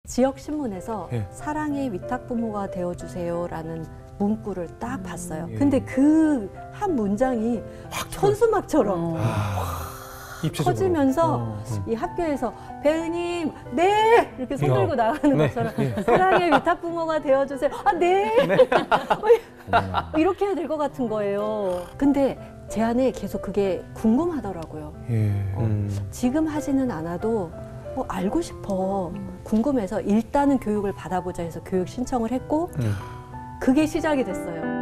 지역 신문에서 예. 사랑의 위탁 부모가 되어주세요라는 문구를 딱 봤어요. 예. 근데 그 한 문장이 천수막처럼 입체적으로. 커지면서 이 학교에서 배우님 네 이렇게 손 들고 나가는 네. 것처럼 사랑의 위탁 부모가 되어주세요. 아 네. 이렇게 해야 될 것 같은 거예요. 근데 제 안에 계속 그게 궁금하더라고요. 예. 지금 하지는 않아도 알고 싶어. 궁금해서 일단은 교육을 받아보자 해서 교육 신청을 했고 그게 시작이 됐어요.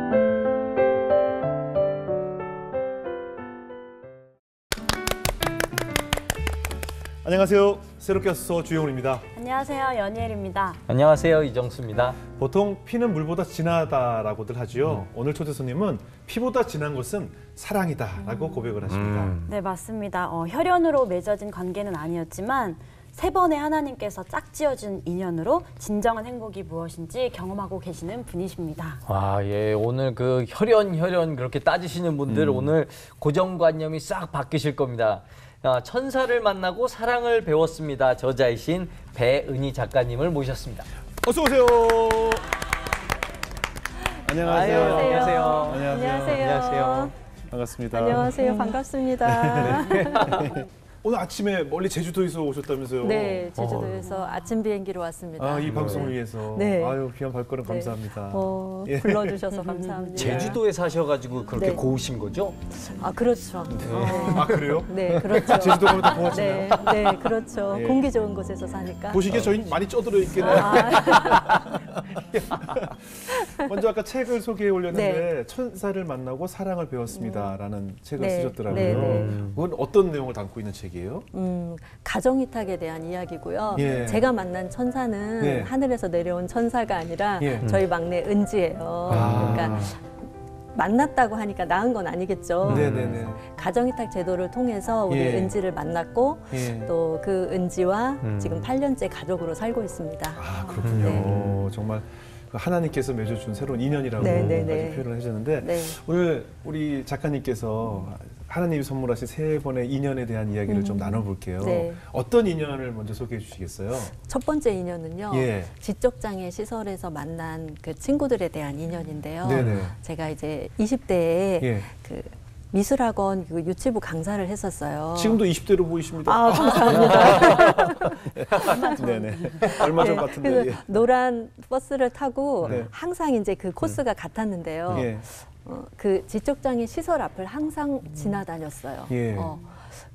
안녕하세요. 새롭게 와서 주영훈입니다. 안녕하세요. 연희엘입니다. 안녕하세요. 이정수입니다. 보통 피는 물보다 진하다라고들 하지요. 오늘 초대 손님은 피보다 진한 것은 사랑이다라고 고백을 하십니다. 네, 맞습니다. 혈연으로 맺어진 관계는 아니었지만 세 번의 하나님께서 짝지어준 인연으로 진정한 행복이 무엇인지 경험하고 계시는 분이십니다. 와, 예, 오늘 그 혈연 그렇게 따지시는 분들 오늘 고정관념이 싹 바뀌실 겁니다. 천사를 만나고 사랑을 배웠습니다. 저자이신 배은희 작가님을 모셨습니다. 어서 오세요. 안녕하세요. 안녕하세요. 안녕하세요. 반갑습니다. 안녕하세요. 반갑습니다. 오늘 아침에 멀리 제주도에서 오셨다면서요? 네, 제주도에서 아침 비행기로 왔습니다. 이 방송을 위해서. 네. 아유, 귀한 발걸음 네. 감사합니다. 예. 불러주셔서 감사합니다. 제주도에 사셔가지고 그렇게 네. 고우신 거죠? 아, 그렇죠. 아, 그래요? 네, 그렇죠. 제주도 가면 다 고하시나요? 네, 그렇죠. 예. 공기 좋은 곳에서 사니까. 보시기에 저희 많이 쪄들어 있겠네요. 먼저 아까 책을 소개해 올렸는데 천사를 만나고 사랑을 배웠습니다라는 책을 네, 쓰셨더라고요. 네, 네. 그건 어떤 내용을 담고 있는 책이에요? 가정이탁에 대한 이야기고요. 예. 제가 만난 천사는 예. 하늘에서 내려온 천사가 아니라 예. 저희 막내 은지예요. 그러니까 만났다고 하니까 낳은 건 아니겠죠. 네네네. 가정이탁 제도를 통해서 우리 예. 은지를 만났고 예. 또 그 은지와 지금 8년째 가족으로 살고 있습니다. 아, 그렇군요. 정말 하나님께서 맺어준 새로운 인연이라고 네. 표현을 하셨는데 네. 오늘 우리 작가님께서 하나님이 선물하신 세 번의 인연에 대한 이야기를 좀 나눠볼게요. 네. 어떤 인연을 먼저 소개해 주시겠어요? 첫 번째 인연은요. 예. 지적장애 시설에서 만난 그 친구들에 대한 인연인데요. 네네. 제가 이제 20대에 예. 그 미술학원 그 유치부 강사를 했었어요. 지금도 20대로 보이십니다. 아, 감사합니다. 네네. 얼마 전 네, 같은데. 그래서 예. 노란 버스를 타고 네. 항상 이제 그 코스가 같았는데요. 예. 그 지적장애 시설 앞을 항상 지나다녔어요. 예.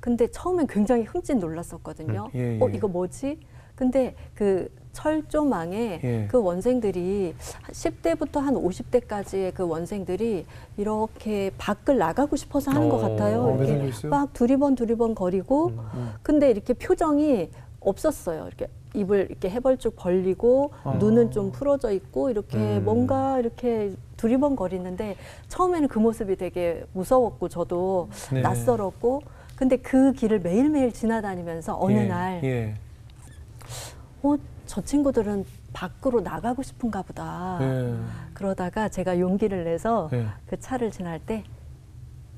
근데 처음엔 굉장히 흠칫 놀랐었거든요. 예. 이거 뭐지? 근데 그 철조망에 예. 그 원생들이 10대부터 한 50대까지의 그 원생들이 이렇게 밖을 나가고 싶어서 하는 것 같아요. 매달려 이렇게 있어요? 막 두리번 거리고 근데 이렇게 표정이 없었어요. 이렇게 입을 이렇게 해벌쭉 벌리고 눈은 좀 풀어져 있고 이렇게 뭔가 이렇게 두리번 거리는데 처음에는 그 모습이 되게 무서웠고 저도 네. 낯설었고 근데 그 길을 매일매일 지나다니면서 어느 예. 날 예. 저 친구들은 밖으로 나가고 싶은가 보다. 예. 그러다가 제가 용기를 내서 예. 그 차를 지날 때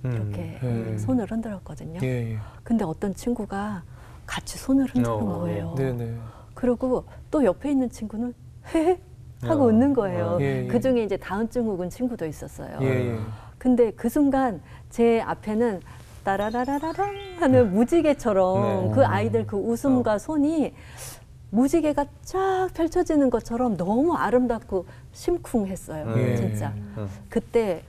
이렇게 예. 손을 흔들었거든요. 예. 근데 어떤 친구가 같이 손을 흔드는 거예요. 네네. 그리고 또 옆에 있는 친구는 헤헤 하고 웃는 거예요. 예. 그 중에 이제 다운증후군 친구도 있었어요. 예. 근데 그 순간 제 앞에는 따라라라라랑 하는 무지개처럼 네. 그 아이들 그 웃음과 손이 무지개가 쫙 펼쳐지는 것처럼 너무 아름답고 심쿵했어요. 예. 진짜. 그때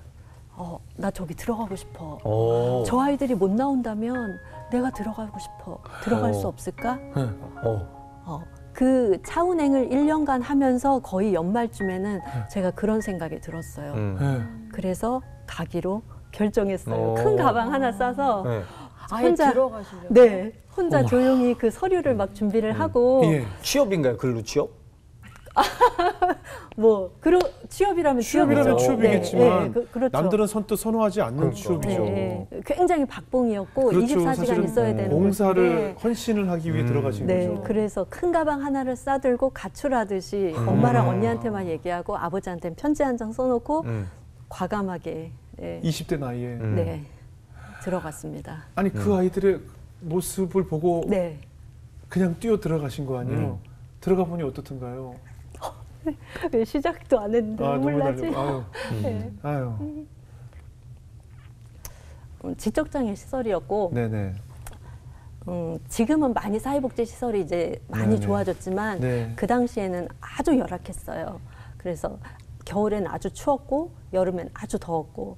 나 저기 들어가고 싶어. 오. 저 아이들이 못 나온다면 내가 들어가고 싶어. 들어갈 수 없을까? 그 차운행을 1년간 하면서 거의 연말쯤에는 제가 그런 생각이 들었어요. 예. 그래서 가기로 결정했어요. 오. 큰 가방 하나 싸서 네. 아예 들어가시려고? 네, 혼자 조용히 그 서류를 막 준비를 하고 예. 취업인가요? 근로 취업? 취업이라면 취업이라면 취업이죠. 취업이겠지만 그렇죠. 남들은 선뜻 선호하지 않는 취업이죠. 네, 굉장히 박봉이었고 그렇죠. 24시간 사실은 있어야 되는 봉사를 곳인데 헌신을 하기 위해 들어가신 네, 거죠. 그래서 큰 가방 하나를 싸들고 가출하듯이 엄마랑 언니한테만 얘기하고 아버지한테는 편지 한 장 써놓고 과감하게 20대 나이에. 네, 들어갔습니다. 아니 그 아이들의 모습을 보고 네. 그냥 뛰어 들어가신 거 아니에요? 들어가 보니 어떻던가요? 왜 시작도 안 했는데 눈물 나지? 아유, 네. 아유. 지적장애 시설이었고 네네. 지금은 많이 사회복지 시설이 이제 많이 네네. 좋아졌지만 네. 그 당시에는 아주 열악했어요. 그래서 겨울에는 아주 추웠고 여름엔 아주 더웠고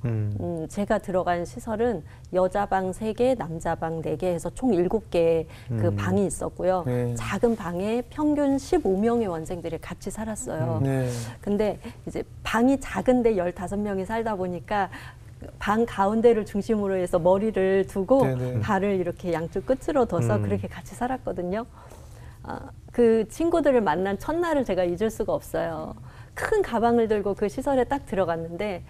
제가 들어간 시설은 여자방 3개, 남자방 4개 해서 총 7개의 그 방이 있었고요. 네. 작은 방에 평균 15명의 원생들이 같이 살았어요. 네. 근데 이제 방이 작은데 15명이 살다 보니까 방 가운데를 중심으로 해서 머리를 두고 네네. 발을 이렇게 양쪽 끝으로 둬서 그렇게 같이 살았거든요. 그 친구들을 만난 첫날을 제가 잊을 수가 없어요. 큰 가방을 들고 그 시설에 딱 들어갔는데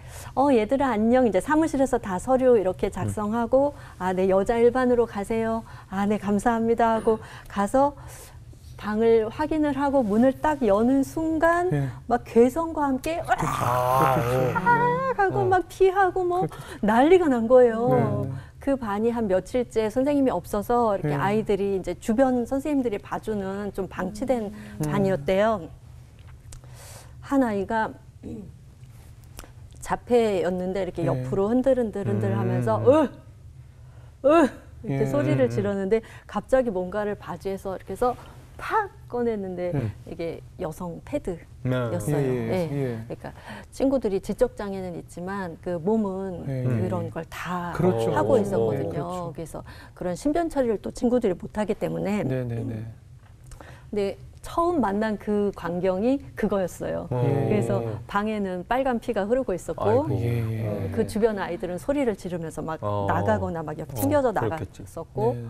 얘들아 안녕, 이제 사무실에서 다 서류 이렇게 작성하고 네 여자 일반으로 가세요, 네 감사합니다 하고 가서 방을 확인을 하고 문을 딱 여는 순간 네. 막 괴성과 함께 하고 막 피하고 뭐 그렇죠. 난리가 난 거예요. 네. 그 반이 한 며칠째 선생님이 없어서 이렇게 네. 아이들이 이제 주변 선생님들이 봐주는 좀 방치된 반이었대요. 한 아이가 자폐였는데 이렇게 네. 옆으로 흔들흔들 하면서 이렇게 예. 소리를 지르는데 갑자기 뭔가를 바지에서 이렇게 해서 팍 꺼냈는데 이게 여성 패드였어요. 예, 예. 그러니까 친구들이 지적 장애는 있지만 그 몸은 예. 그런 걸 다 그렇죠. 하고 예, 있었거든요. 그렇죠. 그래서 그런 신변 처리를 또 친구들이 못하기 때문에 네네네. 근데 처음 만난 그 광경이 그거였어요. 예. 그래서 방에는 빨간 피가 흐르고 있었고 아이고. 예. 그 주변 아이들은 소리를 지르면서 막 어. 나가거나 막 튕겨져 그렇겠지. 나갔었고 네.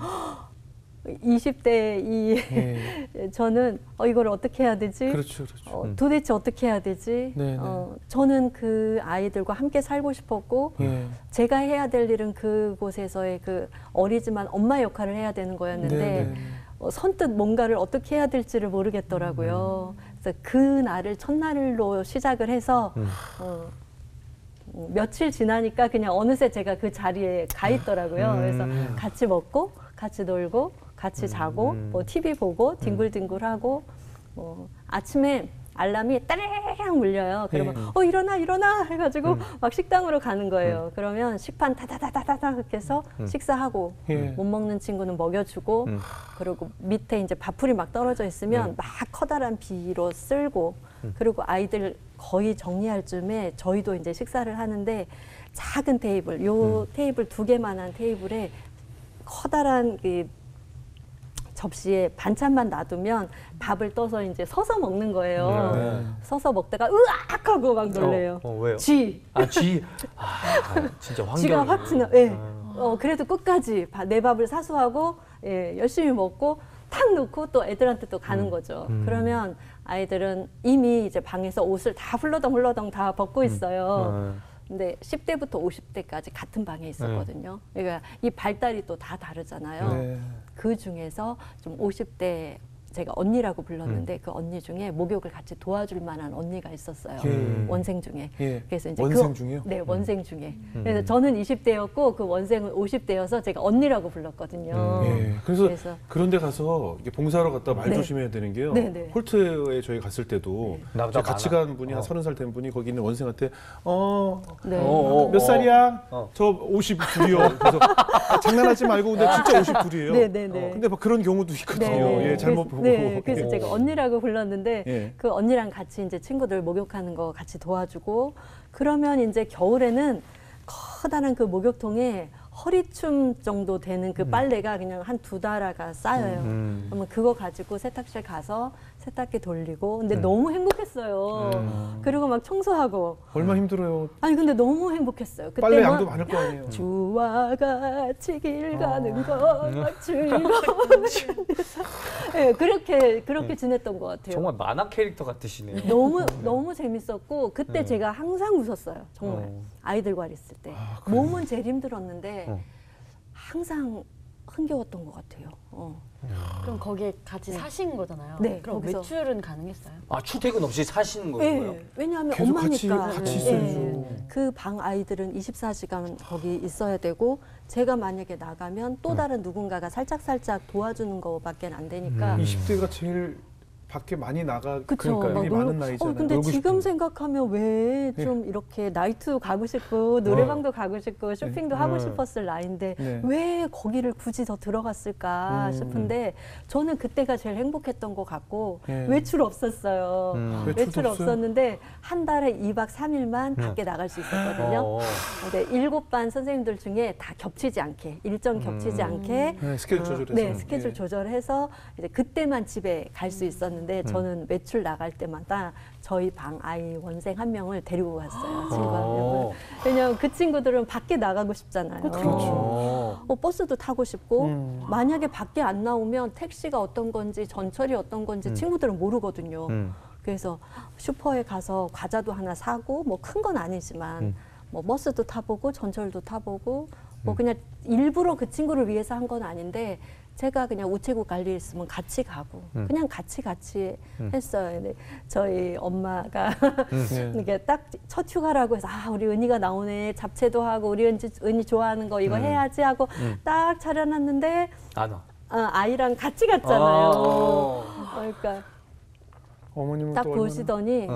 20대 이 예. 저는 이걸 어떻게 해야 되지? 그렇죠, 그렇죠. 도대체 어떻게 해야 되지? 네, 네. 저는 그 아이들과 함께 살고 싶었고 예. 제가 해야 될 일은 그곳에서의 그 어리지만 엄마 역할을 해야 되는 거였는데 네, 네. 선뜻 뭔가를 어떻게 해야 될지를 모르겠더라고요. 그래서 그 날을 첫날로 시작을 해서 며칠 지나니까 그냥 어느새 제가 그 자리에 가 있더라고요. 그래서 같이 먹고 같이 놀고 같이 자고 뭐 TV 보고 뒹굴뒹굴하고 뭐 아침에 알람이 따르릉 울려요. 그러면 일어나 일어나 해가지고 막 식당으로 가는 거예요. 그러면 식판 다다다다다 이렇게 해서 식사하고 예. 못 먹는 친구는 먹여주고 그리고 밑에 이제 밥풀이 막 떨어져 있으면 막 커다란 비로 쓸고 그리고 아이들 거의 정리할 쯤에 저희도 이제 식사를 하는데 작은 테이블, 요 테이블 2개만한 테이블에 커다란 그 접시에 반찬만 놔두면 밥을 떠서 이제 서서 먹는 거예요. 네. 서서 먹다가 으악 하고 막 놀래요. 왜요? 쥐. 진짜 쥐가 환경. 확 튀는. 예. 그래도 끝까지 내 밥을 사수하고 열심히 먹고 탁 놓고 또 애들한테 또 가는 거죠. 그러면 아이들은 이미 이제 방에서 옷을 다 훌러덩 다 벗고 있어요. 근데 10대부터 50대까지 같은 방에 있었거든요. 그러니까 이 발달이 또 다 다르잖아요. 네. 그 중에서 좀 50대 제가 언니라고 불렀는데 그 언니 중에 목욕을 같이 도와줄 만한 언니가 있었어요. 원생 중에. 예. 그래서 이제 원생 중에요? 네, 원생 중에. 그래서 저는 20대였고 그 원생은 50대여서 제가 언니라고 불렀거든요. 예. 그래서 그런데 가서 이게 봉사하러 갔다 말 네. 조심해야 되는 게요. 네, 네. 홀트에 저희 갔을 때도 나보다 저희 같이 많아. 간 분이 한 30살 된 분이 거기 있는 원생한테 네. 몇 살이야? 저 52이요. 그래서 장난하지 말고 근데 진짜 52이에요. 네, 네, 네. 근데 막 그런 경우도 있거든요. 네. 예, 잘못 보고. 네, 그래서 제가 언니라고 불렀는데 예. 그 언니랑 같이 이제 친구들 목욕하는 거 같이 도와주고 그러면 이제 겨울에는 커다란 그 목욕통에 허리춤 정도 되는 그 빨래가 그냥 한 2달아가 쌓여요. 그러면 그거 가지고 세탁실 가서 세탁기 돌리고 근데 너무 행복했어요. 그리고 막 청소하고 얼마나 힘들어요. 아니 근데 너무 행복했어요. 빨래 그때만 양도 많을 거 아니에요. 주와 같이 길 가는 것 즐거운 네, 그렇게 지냈던 것 같아요. 정말 만화 캐릭터 같으시네요. 너무 재밌었고 그때 제가 항상 웃었어요. 정말 아이들과 있을 때 몸은 제일 힘들었는데 항상 흥겨웠던 것 같아요. 그럼 거기에 같이 사신 거잖아요. 네, 그럼 거기서. 외출은 가능했어요? 출퇴근 없이 사시는 거예요? 네, 왜냐하면 계속 엄마니까 같이 있어야죠. 그 방 아이들은 24시간 거기 있어야 되고 제가 만약에 나가면 또 다른 누군가가 살짝 도와주는 거밖에 안 되니까 20대가 제일 밖에 많이 나가 그쵸. 그러니까 막 많은 나이잖아요. 근데 놀고 지금 싶은. 생각하면 왜 좀 이렇게 나이트도 가고 싶고 노래방도 가고 싶고 쇼핑도 하고 싶었을 나이인데 네. 왜 거기를 굳이 더 들어갔을까 싶은데 저는 그때가 제일 행복했던 것 같고 예. 외출 없었어요. 외출도 외출 없어요? 없었는데 한 달에 2박 3일만 밖에 나갈 수 있었거든요. 근데 7반 선생님들 중에 다 겹치지 않게 일정 겹치지 않게 네, 스케줄 조절해서. 네, 스케줄 예. 조절해서 이제 그때만 집에 갈 수 있었는데 저는 외출 나갈 때마다 저희 방 아이 원생 한 명을 데리고 갔어요. 친구 한 명을. 왜냐하면 그 친구들은 밖에 나가고 싶잖아요. 그렇죠. 버스도 타고 싶고 만약에 밖에 안 나오면 택시가 어떤 건지 전철이 어떤 건지 친구들은 모르거든요. 그래서 슈퍼에 가서 과자도 하나 사고 뭐 큰 건 아니지만 뭐 버스도 타보고 전철도 타보고 뭐 그냥 일부러 그 친구를 위해서 한 건 아닌데 제가 그냥 우체국 갈 일 있으면 같이 가고 그냥 같이 했어요. 근데 저희 엄마가 이게 딱 첫 휴가라고 해서 아 우리 은희가 나오네 잡채도 하고 우리 은희 좋아하는 거 이거 해야지 하고 딱 차려놨는데 안 와. 아이랑 같이 갔잖아요. 그러니까 어머님은 딱 또 얼마나. 보시더니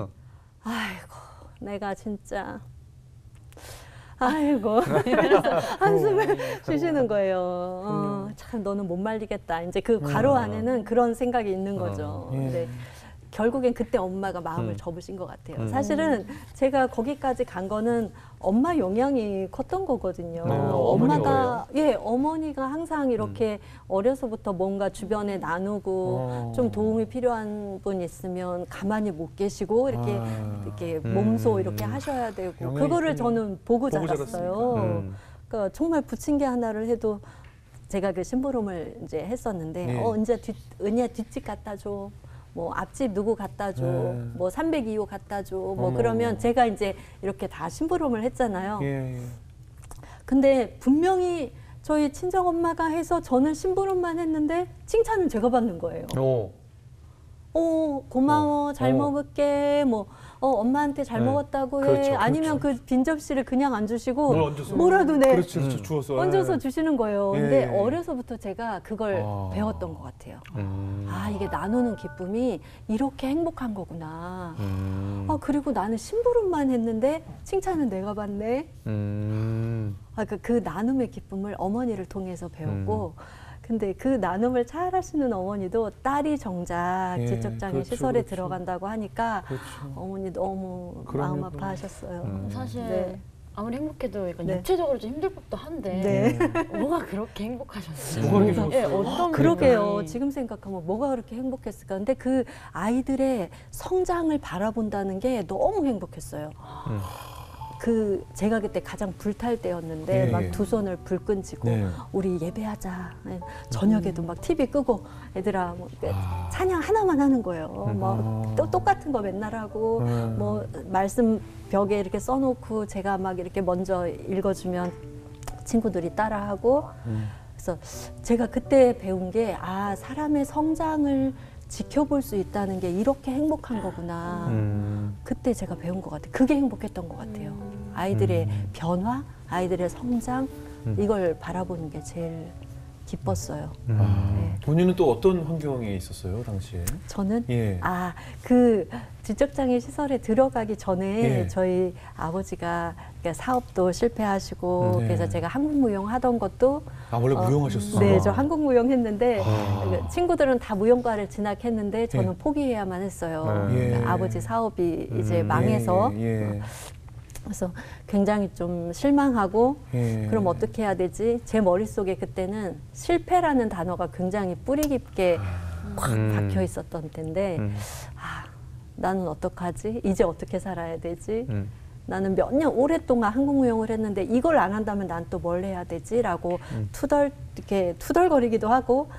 아이고 내가 진짜 아이고 이러면서 한숨을 쉬시는 거예요. 참 너는 못 말리겠다. 이제 그 괄호 안에는 그런 생각이 있는 거죠. 근데 결국엔 그때 엄마가 마음을 접으신 것 같아요. 사실은 제가 거기까지 간 거는 엄마 영향이 컸던 거거든요. 엄마가 어머니가 항상 이렇게 어려서부터 뭔가 주변에 나누고 좀 도움이 필요한 분 있으면 가만히 못 계시고 이렇게 몸소 이렇게 하셔야 되고 그거를 저는 보고 자랐어요. 그러니까 정말 부침개 하나를 해도 제가 그 심부름을 이제 했었는데 이제 은희야 뒷집 갖다 줘. 뭐 앞집 누구 갖다 줘, 뭐 302호 갖다 줘, 뭐 그러면 제가 이제 이렇게 다 심부름을 했잖아요. 근데 분명히 저희 친정 엄마가 해서 저는 심부름만 했는데 칭찬은 제가 받는 거예요. 고마워, 잘 먹을게, 뭐 엄마한테 잘 먹었다고 해. 그렇죠, 아니면 그 빈 접시를 그냥 안 주시고 뭘 얹어서. 뭐라도 그렇죠, 주워서. 얹어서 주시는 거예요. 예. 근데 어려서부터 제가 그걸 배웠던 것 같아요. 아 이게 나누는 기쁨이 이렇게 행복한 거구나. 그리고 나는 심부름만 했는데 칭찬은 내가 받네. 그 나눔의 기쁨을 어머니를 통해서 배웠고 근데 그 나눔을 잘 하시는 어머니도 딸이 정작 지적장애 시설에 들어간다고 하니까 어머니 너무 마음 아파하셨어요. 사실 아무리 행복해도 약간 육체적으로 좀 힘들 법도 한데 뭐가 그렇게 행복하셨어요? 뭐가 그렇게 좋았어요? 어떤 그러게요. 부분이? 지금 생각하면 뭐가 그렇게 행복했을까. 근데 그 아이들의 성장을 바라본다는 게 너무 행복했어요. 제가 그때 가장 불탈 때였는데 막 두 손을 불끈 쥐고 우리 예배하자. 저녁에도 막 TV 끄고 애들아 뭐 찬양 하나만 하는 거예요. 뭐 또 똑같은 거 맨날 하고 뭐 말씀 벽에 이렇게 써놓고 제가 막 이렇게 먼저 읽어주면 친구들이 따라하고 그래서 제가 그때 배운 게 사람의 성장을 지켜볼 수 있다는 게 이렇게 행복한 거구나. 그때 제가 배운 것 같아요. 그게 행복했던 것 같아요. 아이들의 변화, 아이들의 성장 이걸 바라보는 게 제일 기뻤어요. 본인은 또 어떤 환경에 있었어요, 당시에? 저는 그 지적장애 시설에 들어가기 전에 저희 아버지가 사업도 실패하시고 그래서 제가 한국무용 하던 것도 원래 무용하셨어요? 네, 저 한국무용 했는데 친구들은 다 무용과를 진학했는데 저는 포기해야만 했어요. 그러니까 아버지 사업이 이제 망해서 그래서 굉장히 좀 실망하고 그럼 어떻게 해야 되지? 제 머릿속에 그때는 실패라는 단어가 굉장히 뿌리 깊게 꽉 박혀 있었던 때인데 나는 어떡하지? 이제 어떻게 살아야 되지? 나는 몇 년 오랫동안 한국무용을 했는데 이걸 안 한다면 난 또 뭘 해야 되지? 라고 이렇게 투덜거리기도 하고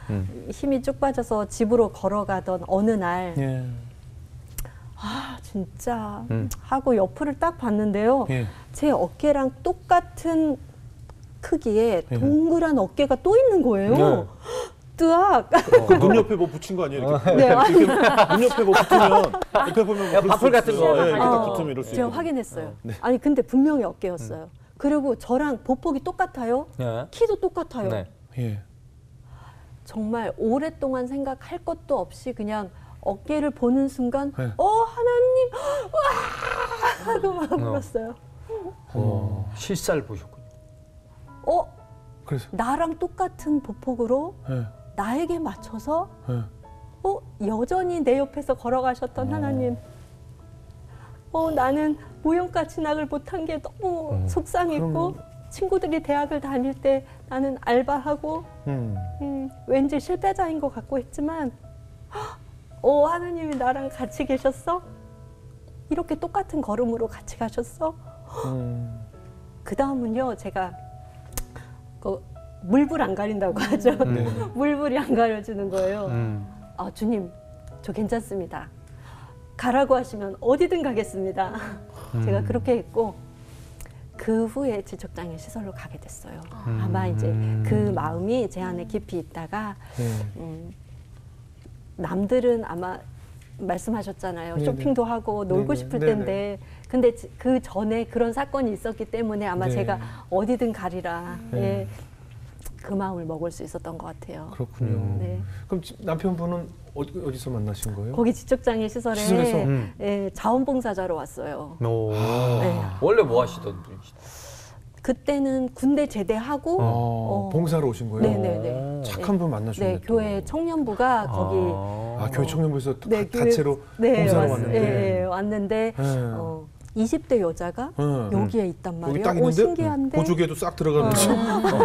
힘이 쭉 빠져서 집으로 걸어가던 어느 날 진짜 하고 옆을 딱 봤는데요. 제 어깨랑 똑같은 크기의 동그란 어깨가 또 있는 거예요. 뜨악. 눈 옆에 뭐 붙인 거 아니에요? 이렇게. 네, 눈 옆에 뭐 붙으면 옆에 보면 바풀 같은 거. 이렇게 딱 붙으면 이럴 수 제가 있고. 확인했어요. 아니 근데 분명히 어깨였어요. 그리고 저랑 보폭이 똑같아요. 키도 똑같아요. 정말 오랫동안 생각할 것도 없이 그냥 어깨를 보는 순간 네. 하나님 와 하고 막 울었어요. 실사를 보셨군요. 그래서 나랑 똑같은 보폭으로 네. 나에게 맞춰서 네. 여전히 내 옆에서 걸어가셨던 하나님. 나는 모형가 진학을 못한 게 너무 속상했고 친구들이 대학을 다닐 때 나는 알바하고 왠지 실패자인 것 같고 했지만 하나님이 나랑 같이 계셨어? 이렇게 똑같은 걸음으로 같이 가셨어? 그 다음은요, 제가 물불 안 가린다고 하죠. 물불이 안 가려지는 거예요. 주님, 저 괜찮습니다. 가라고 하시면 어디든 가겠습니다. 제가 그렇게 했고 그 후에 지적장애 시설로 가게 됐어요. 아마 이제 그 마음이 제 안에 깊이 있다가 남들은 아마 말씀하셨잖아요. 네네. 쇼핑도 하고 놀고 네네. 싶을 네네. 텐데 근데 그 전에 그런 사건이 있었기 때문에 아마 네. 제가 어디든 가리라 네. 예, 그 마음을 먹을 수 있었던 것 같아요. 그렇군요. 네. 그럼 남편분은 어디서 만나신 거예요? 거기 지적장애 시설에 시설에서? 예, 자원봉사자로 왔어요. 오. 네. 원래 뭐 하시던 분이시죠? 그때는 군대 제대하고 봉사로 오신 거예요? 네네네. 착한 분 만나셨네요. 네, 교회 청년부가 거기 교회 청년부에서 네, 단체로 네, 봉사로 왔는데. 왔는데 네. 20대 여자가 여기에 있단 말이에요. 여기 딱 있는데 신기한데. 보조개도 싹 들어가는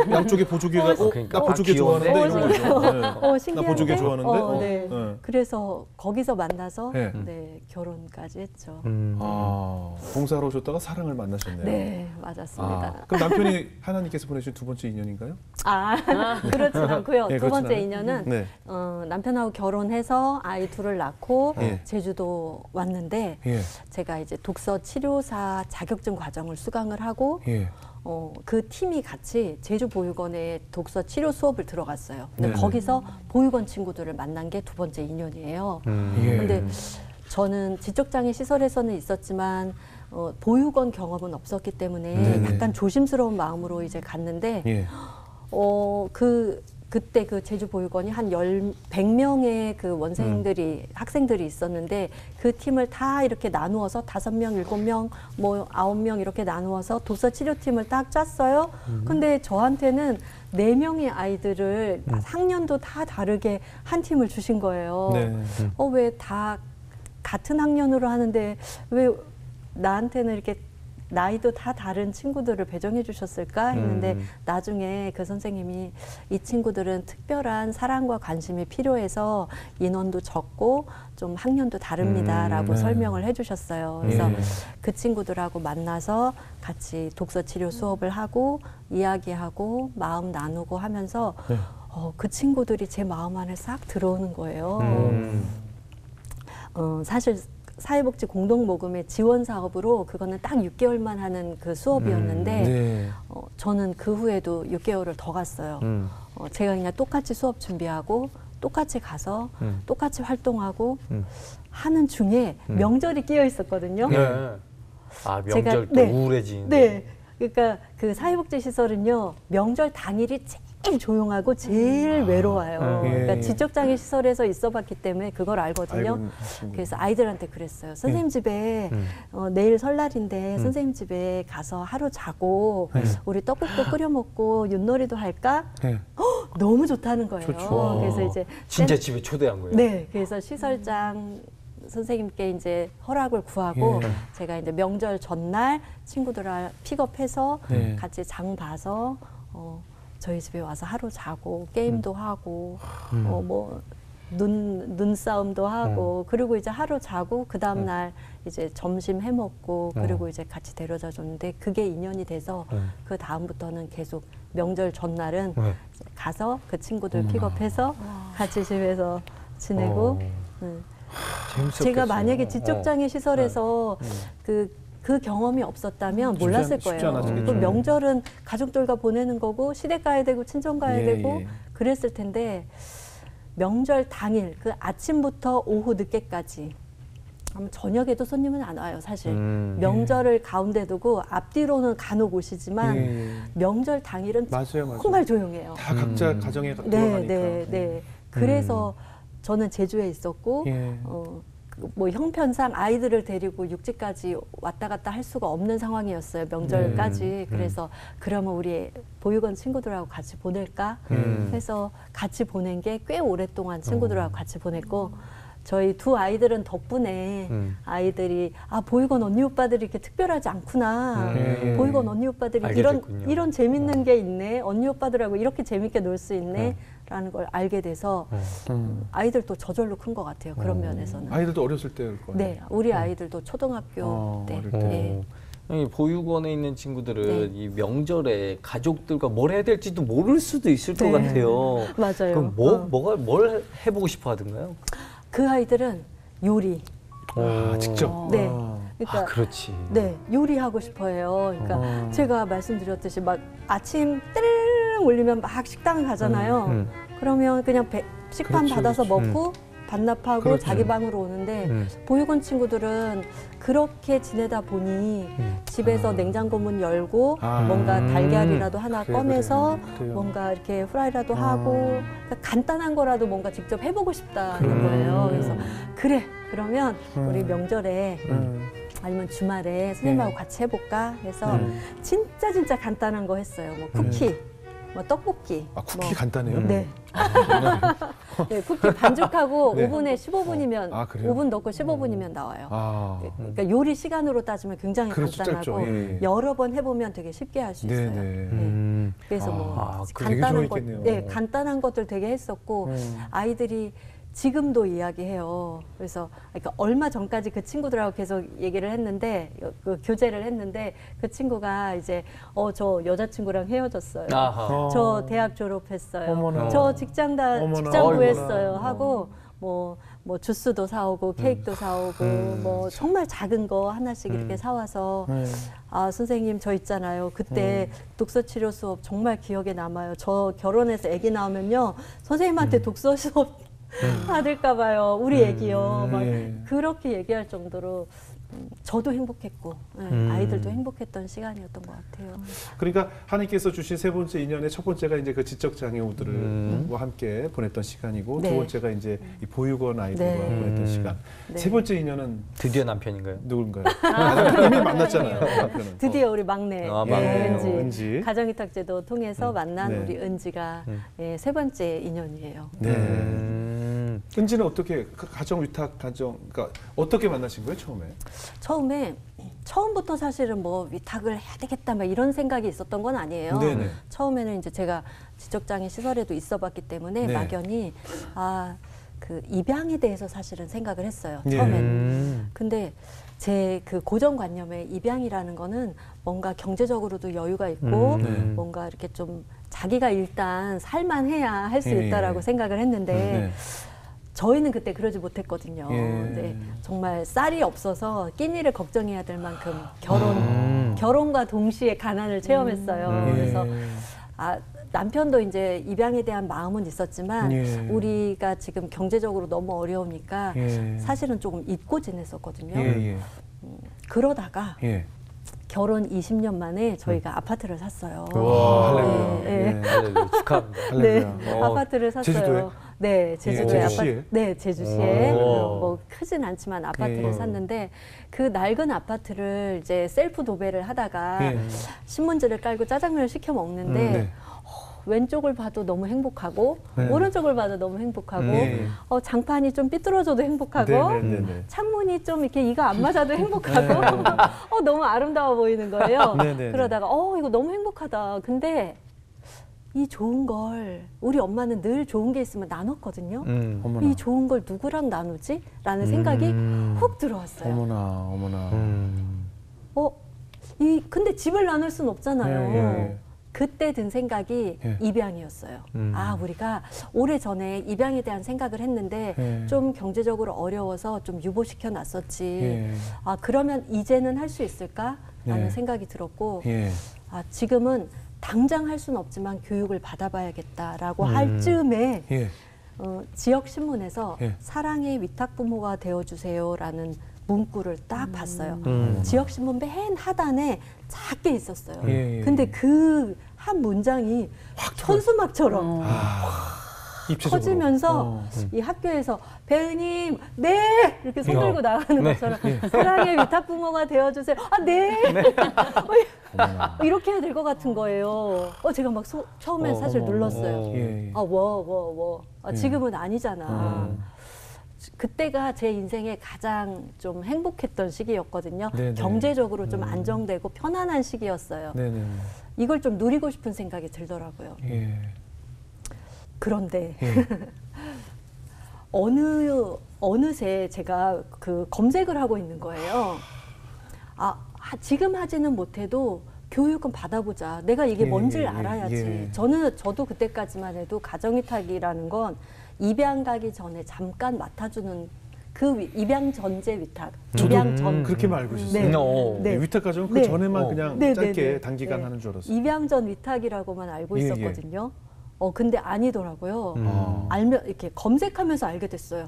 양쪽에 보조개가 그러니까. 나 보조개 귀여운데? 좋아하는데 이런 거죠. 네. 신기한데. 나 보조개 좋아하는데. 네. 네. 그래서 거기서 만나서 네. 네, 결혼까지 했죠. 봉사로 오셨다가 사랑을 만나셨네요. 네, 맞았습니다. 그럼 남편이 하나님께서 보내주신 두 번째 인연인가요? 그렇진 않고요. 네, 두 번째 그렇진 인연은 네. 남편하고 결혼해서 아이 둘을 낳고 예. 제주도 왔는데 예. 제가 이제 독서 치료사 자격증 과정을 수강을 하고 예. 그 팀이 같이 제주보육원에 독서 치료 수업을 들어갔어요. 근데 네네. 거기서 보육원 친구들을 만난 게 두 번째 인연이에요. 예. 근데 저는 지적장애 시설에서는 있었지만 보육원 경험은 없었기 때문에 네네. 약간 조심스러운 마음으로 이제 갔는데 예. 그때 그 제주보육원이 한 100명의 그 원생들이 학생들이 있었는데 그 팀을 다 이렇게 나누어서 5명, 7명, 뭐 9명 이렇게 나누어서 독서 치료팀을 딱 짰어요. 근데 저한테는 4명의 아이들을 학년도 다 다르게 한 팀을 주신 거예요. 네. 왜 다 같은 학년으로 하는데 왜 나한테는 이렇게 나이도 다 다른 친구들을 배정해 주셨을까 했는데 나중에 그 선생님이 이 친구들은 특별한 사랑과 관심이 필요해서 인원도 적고 좀 학년도 다릅니다라고 네. 설명을 해 주셨어요. 그래서 네. 그 친구들하고 만나서 같이 독서 치료 수업을 하고 이야기하고 마음 나누고 하면서 네. 그 친구들이 제 마음 안에 싹 들어오는 거예요. 사실 사회복지 공동모금의 지원 사업으로 그거는 딱 6개월만 하는 그 수업이었는데 네. 저는 그 후에도 6개월을 더 갔어요. 제가 그냥 똑같이 수업 준비하고 똑같이 가서 똑같이 활동하고 하는 중에 명절이 끼어 있었거든요. 네. 명절 또 네. 우울해지는데. 네. 그러니까 그 사회복지 시설은요 명절 당일이 제일 조용하고 제일 외로워요. 예, 그러니까 예. 지적장애 시설에서 있어봤기 때문에 그걸 알거든요. 알고 있습니다. 그래서 아이들한테 그랬어요. 선생님 집에 내일 설날인데 선생님 집에 가서 하루 자고 우리 떡국도 끓여 먹고 윷놀이도 할까? 네. 너무 좋다는 거예요. 좋죠. 그래서 이제 진짜 집에 초대한 거예요? 네, 그래서 시설장 선생님께 이제 허락을 구하고 예. 제가 이제 명절 전날 친구들을 픽업해서 네. 같이 장 봐서 저희 집에 와서 하루 자고 게임도 하고 뭐 눈싸움도 하고 그리고 이제 하루 자고 그 다음 날 이제 점심 해 먹고 그리고 이제 같이 데려다 줬는데 그게 인연이 돼서 그 다음부터는 계속 명절 전날은 이제 가서 그 친구들 픽업해서 같이 집에서 지내고 재밌었겠어요. 제가 만약에 지적장애 시설에서 그 경험이 없었다면 몰랐을 쉽지 거예요. 않았겠죠. 또 명절은 가족들과 보내는 거고 시댁 가야 되고 친정 가야 예, 되고 예. 그랬을 텐데 명절 당일 그 아침부터 오후 늦게까지 저녁에도 손님은 안 와요 사실. 명절을 가운데 두고 앞뒤로는 간혹 오시지만 예. 명절 당일은 맞아요. 정말 조용해요. 다 각자 가정에 네, 들어가니까. 네, 네. 그래서 저는 제주에 있었고 뭐 형편상 아이들을 데리고 육지까지 왔다 갔다 할 수가 없는 상황이었어요. 명절까지. 그래서 그러면 우리 보육원 친구들하고 같이 보낼까 해서 같이 보낸 게 꽤 오랫동안 친구들하고 같이 보냈고 저희 두 아이들은 덕분에 아이들이 보육원 언니 오빠들이 이렇게 특별하지 않구나. 보육원 언니 오빠들이 이런 재밌는 게 있네. 언니 오빠들하고 이렇게 재밌게 놀 수 있네. 라는 걸 알게 돼서 아이들도 저절로 큰 것 같아요. 그런 면에서는. 아이들도 어렸을 때일 거예요. 네, 우리 아이들도 초등학교 때. 네. 이 보육원에 있는 친구들은 이 명절에 가족들과 뭘 해야 될지도 모를 수도 있을 것 같아요. 맞아요. 그럼 뭘 해보고 싶어 하던가요? 그 아이들은 요리. 직접. 네. 그러니까 그렇지. 네, 요리하고 싶어해요. 그러니까 제가 말씀드렸듯이 막 아침 띠르르 울리면 막 식당 가잖아요. 그러면 그냥 식판 받아서 먹고 반납하고 자기 방으로 오는데 보육원 친구들은 그렇게 지내다 보니 집에서 냉장고 문 열고 뭔가 달걀이라도 하나 꺼내서 뭔가 이렇게 후라이라도 하고 그러니까 간단한 거라도 뭔가 직접 해보고 싶다는 거예요. 그래서 그러면 우리 명절에 아니면 주말에 선생님하고 같이 해볼까 해서 진짜 간단한 거 했어요. 뭐 쿠키, 뭐 떡볶이. 쿠키 간단해요? 네. 네, 쿠키 반죽하고 오븐에 15분이면 5분 넣고 15분이면 나와요. 그러니까 요리 시간으로 따지면 굉장히 간단하고 여러 번 해보면 되게 쉽게 할 수 있어요. 네. 그래서 뭐 간단한 것들 되게 했었고 아이들이 지금도 이야기해요. 그래서 그러니까 얼마 전까지 그 친구들하고 계속 얘기를 했는데 교제를 했는데 그 친구가 이제 저 여자친구랑 헤어졌어요. 저 대학 졸업했어요. 어머나. 저 직장 구했어요. 하고 뭐 주스도 사오고 케이크도 사오고 뭐 정말 작은 거 하나씩 이렇게 사와서 선생님 저 있잖아요. 그때 독서 치료 수업 정말 기억에 남아요. 저 결혼해서 아기 나오면요 선생님한테 독서 수업 받을까 봐요. 우리 애기요. 막 그렇게 얘기할 정도로 저도 행복했고 아이들도 행복했던 시간이었던 것 같아요. 그러니까 하나님께서 주신 세 번째 인연의 첫 번째가 이제 그 지적 장애우들과 함께 보냈던 시간이고 두 번째가 이제 이 보육원 아이들과 보냈던 시간. 세 번째 인연은 드디어 남편인가요? 누군가요? 남편은 이미 만났잖아요. 남편은. 드디어 우리 막내 은지. 가정위탁제도 통해서 만난 우리 은지가 세 번째 인연이에요. 은지는 어떻게 그러니까 어떻게 만나신 거예요 처음부터 사실은 뭐 위탁을 해야 되겠다 막 이런 생각이 있었던 건 아니에요. 처음에는 이제 제가 지적장애 시설에도 있어봤기 때문에 막연히 그 입양에 대해서 사실은 생각을 했어요. 처음에는. 근데 제 그 고정관념에 입양이라는 거는 뭔가 경제적으로도 여유가 있고 뭔가 이렇게 좀 자기가 일단 살만해야 할 수 있다라고 생각을 했는데 저희는 그때 그러지 못했거든요. 근데 정말 쌀이 없어서 끼니를 걱정해야 될 만큼 결혼과 동시에 가난을 체험했어요. 그래서 남편도 이제 입양에 대한 마음은 있었지만 우리가 지금 경제적으로 너무 어려우니까 사실은 조금 잊고 지냈었거든요. 그러다가 결혼 20년 만에 저희가 아파트를 샀어요. 축하합니다. 네, 아파트를 샀어요. 제주도에? 네, 제주도에 제주시에? 네, 제주시에 뭐 크진 않지만 아파트를 샀는데 그 낡은 아파트를 이제 셀프 도배를 하다가 신문지를 깔고 짜장면을 시켜 먹는데 왼쪽을 봐도 너무 행복하고 오른쪽을 봐도 너무 행복하고 장판이 좀 삐뚤어져도 행복하고 창문이 좀 이렇게 이가 안 맞아도 행복하고 너무 아름다워 보이는 거예요. 그러다가 이거 너무 행복하다. 근데 이 좋은 걸 우리 엄마는 늘 좋은 게 있으면 나눴거든요. 이 좋은 걸 누구랑 나누지? 라는 생각이 훅 들어왔어요. 어머나. 근데 집을 나눌 순 없잖아요. 그때 든 생각이 입양이었어요. 우리가 오래전에 입양에 대한 생각을 했는데 좀 경제적으로 어려워서 좀 유보시켜 놨었지. 그러면 이제는 할 수 있을까? 라는 생각이 들었고 지금은 당장 할 수는 없지만 교육을 받아봐야겠다라고 할 즈음에 지역신문에서 사랑의 위탁부모가 되어주세요라는 문구를 딱 봤어요. 지역신문 맨 하단에 작게 있었어요. 근데 그 한 문장이 현수막처럼 입체적으로. 커지면서 이 학교에서 배은님 네 이렇게 손 들고 나가는 것처럼 사랑의 위탁 부모가 되어주세요. 아 네. 이렇게 해야 될 것 같은 거예요. 제가 막 처음엔 사실 눌렀어요. 지금은 아니잖아. 그때가 제 인생에 가장 좀 행복했던 시기였거든요. 네네. 경제적으로 좀 안정되고 편안한 시기였어요. 네네. 이걸 좀 누리고 싶은 생각이 들더라고요. 예. 그런데 어느새 제가 그 검색을 하고 있는 거예요. 지금 하지는 못해도 교육은 받아보자. 내가 이게 뭔지를 알아야지. 저도 그때까지만 해도 가정위탁이라는 건 입양 가기 전에 잠깐 맡아주는 그 입양 전제 위탁. 입양 전 그렇게 알고 있었어요. 네. 위탁 가정은 그 전에만 그냥 짧게 단기간 하는 줄 알았어요. 입양 전 위탁이라고만 알고 있었거든요. 근데 아니더라고요. 알면 이렇게 검색하면서 알게 됐어요.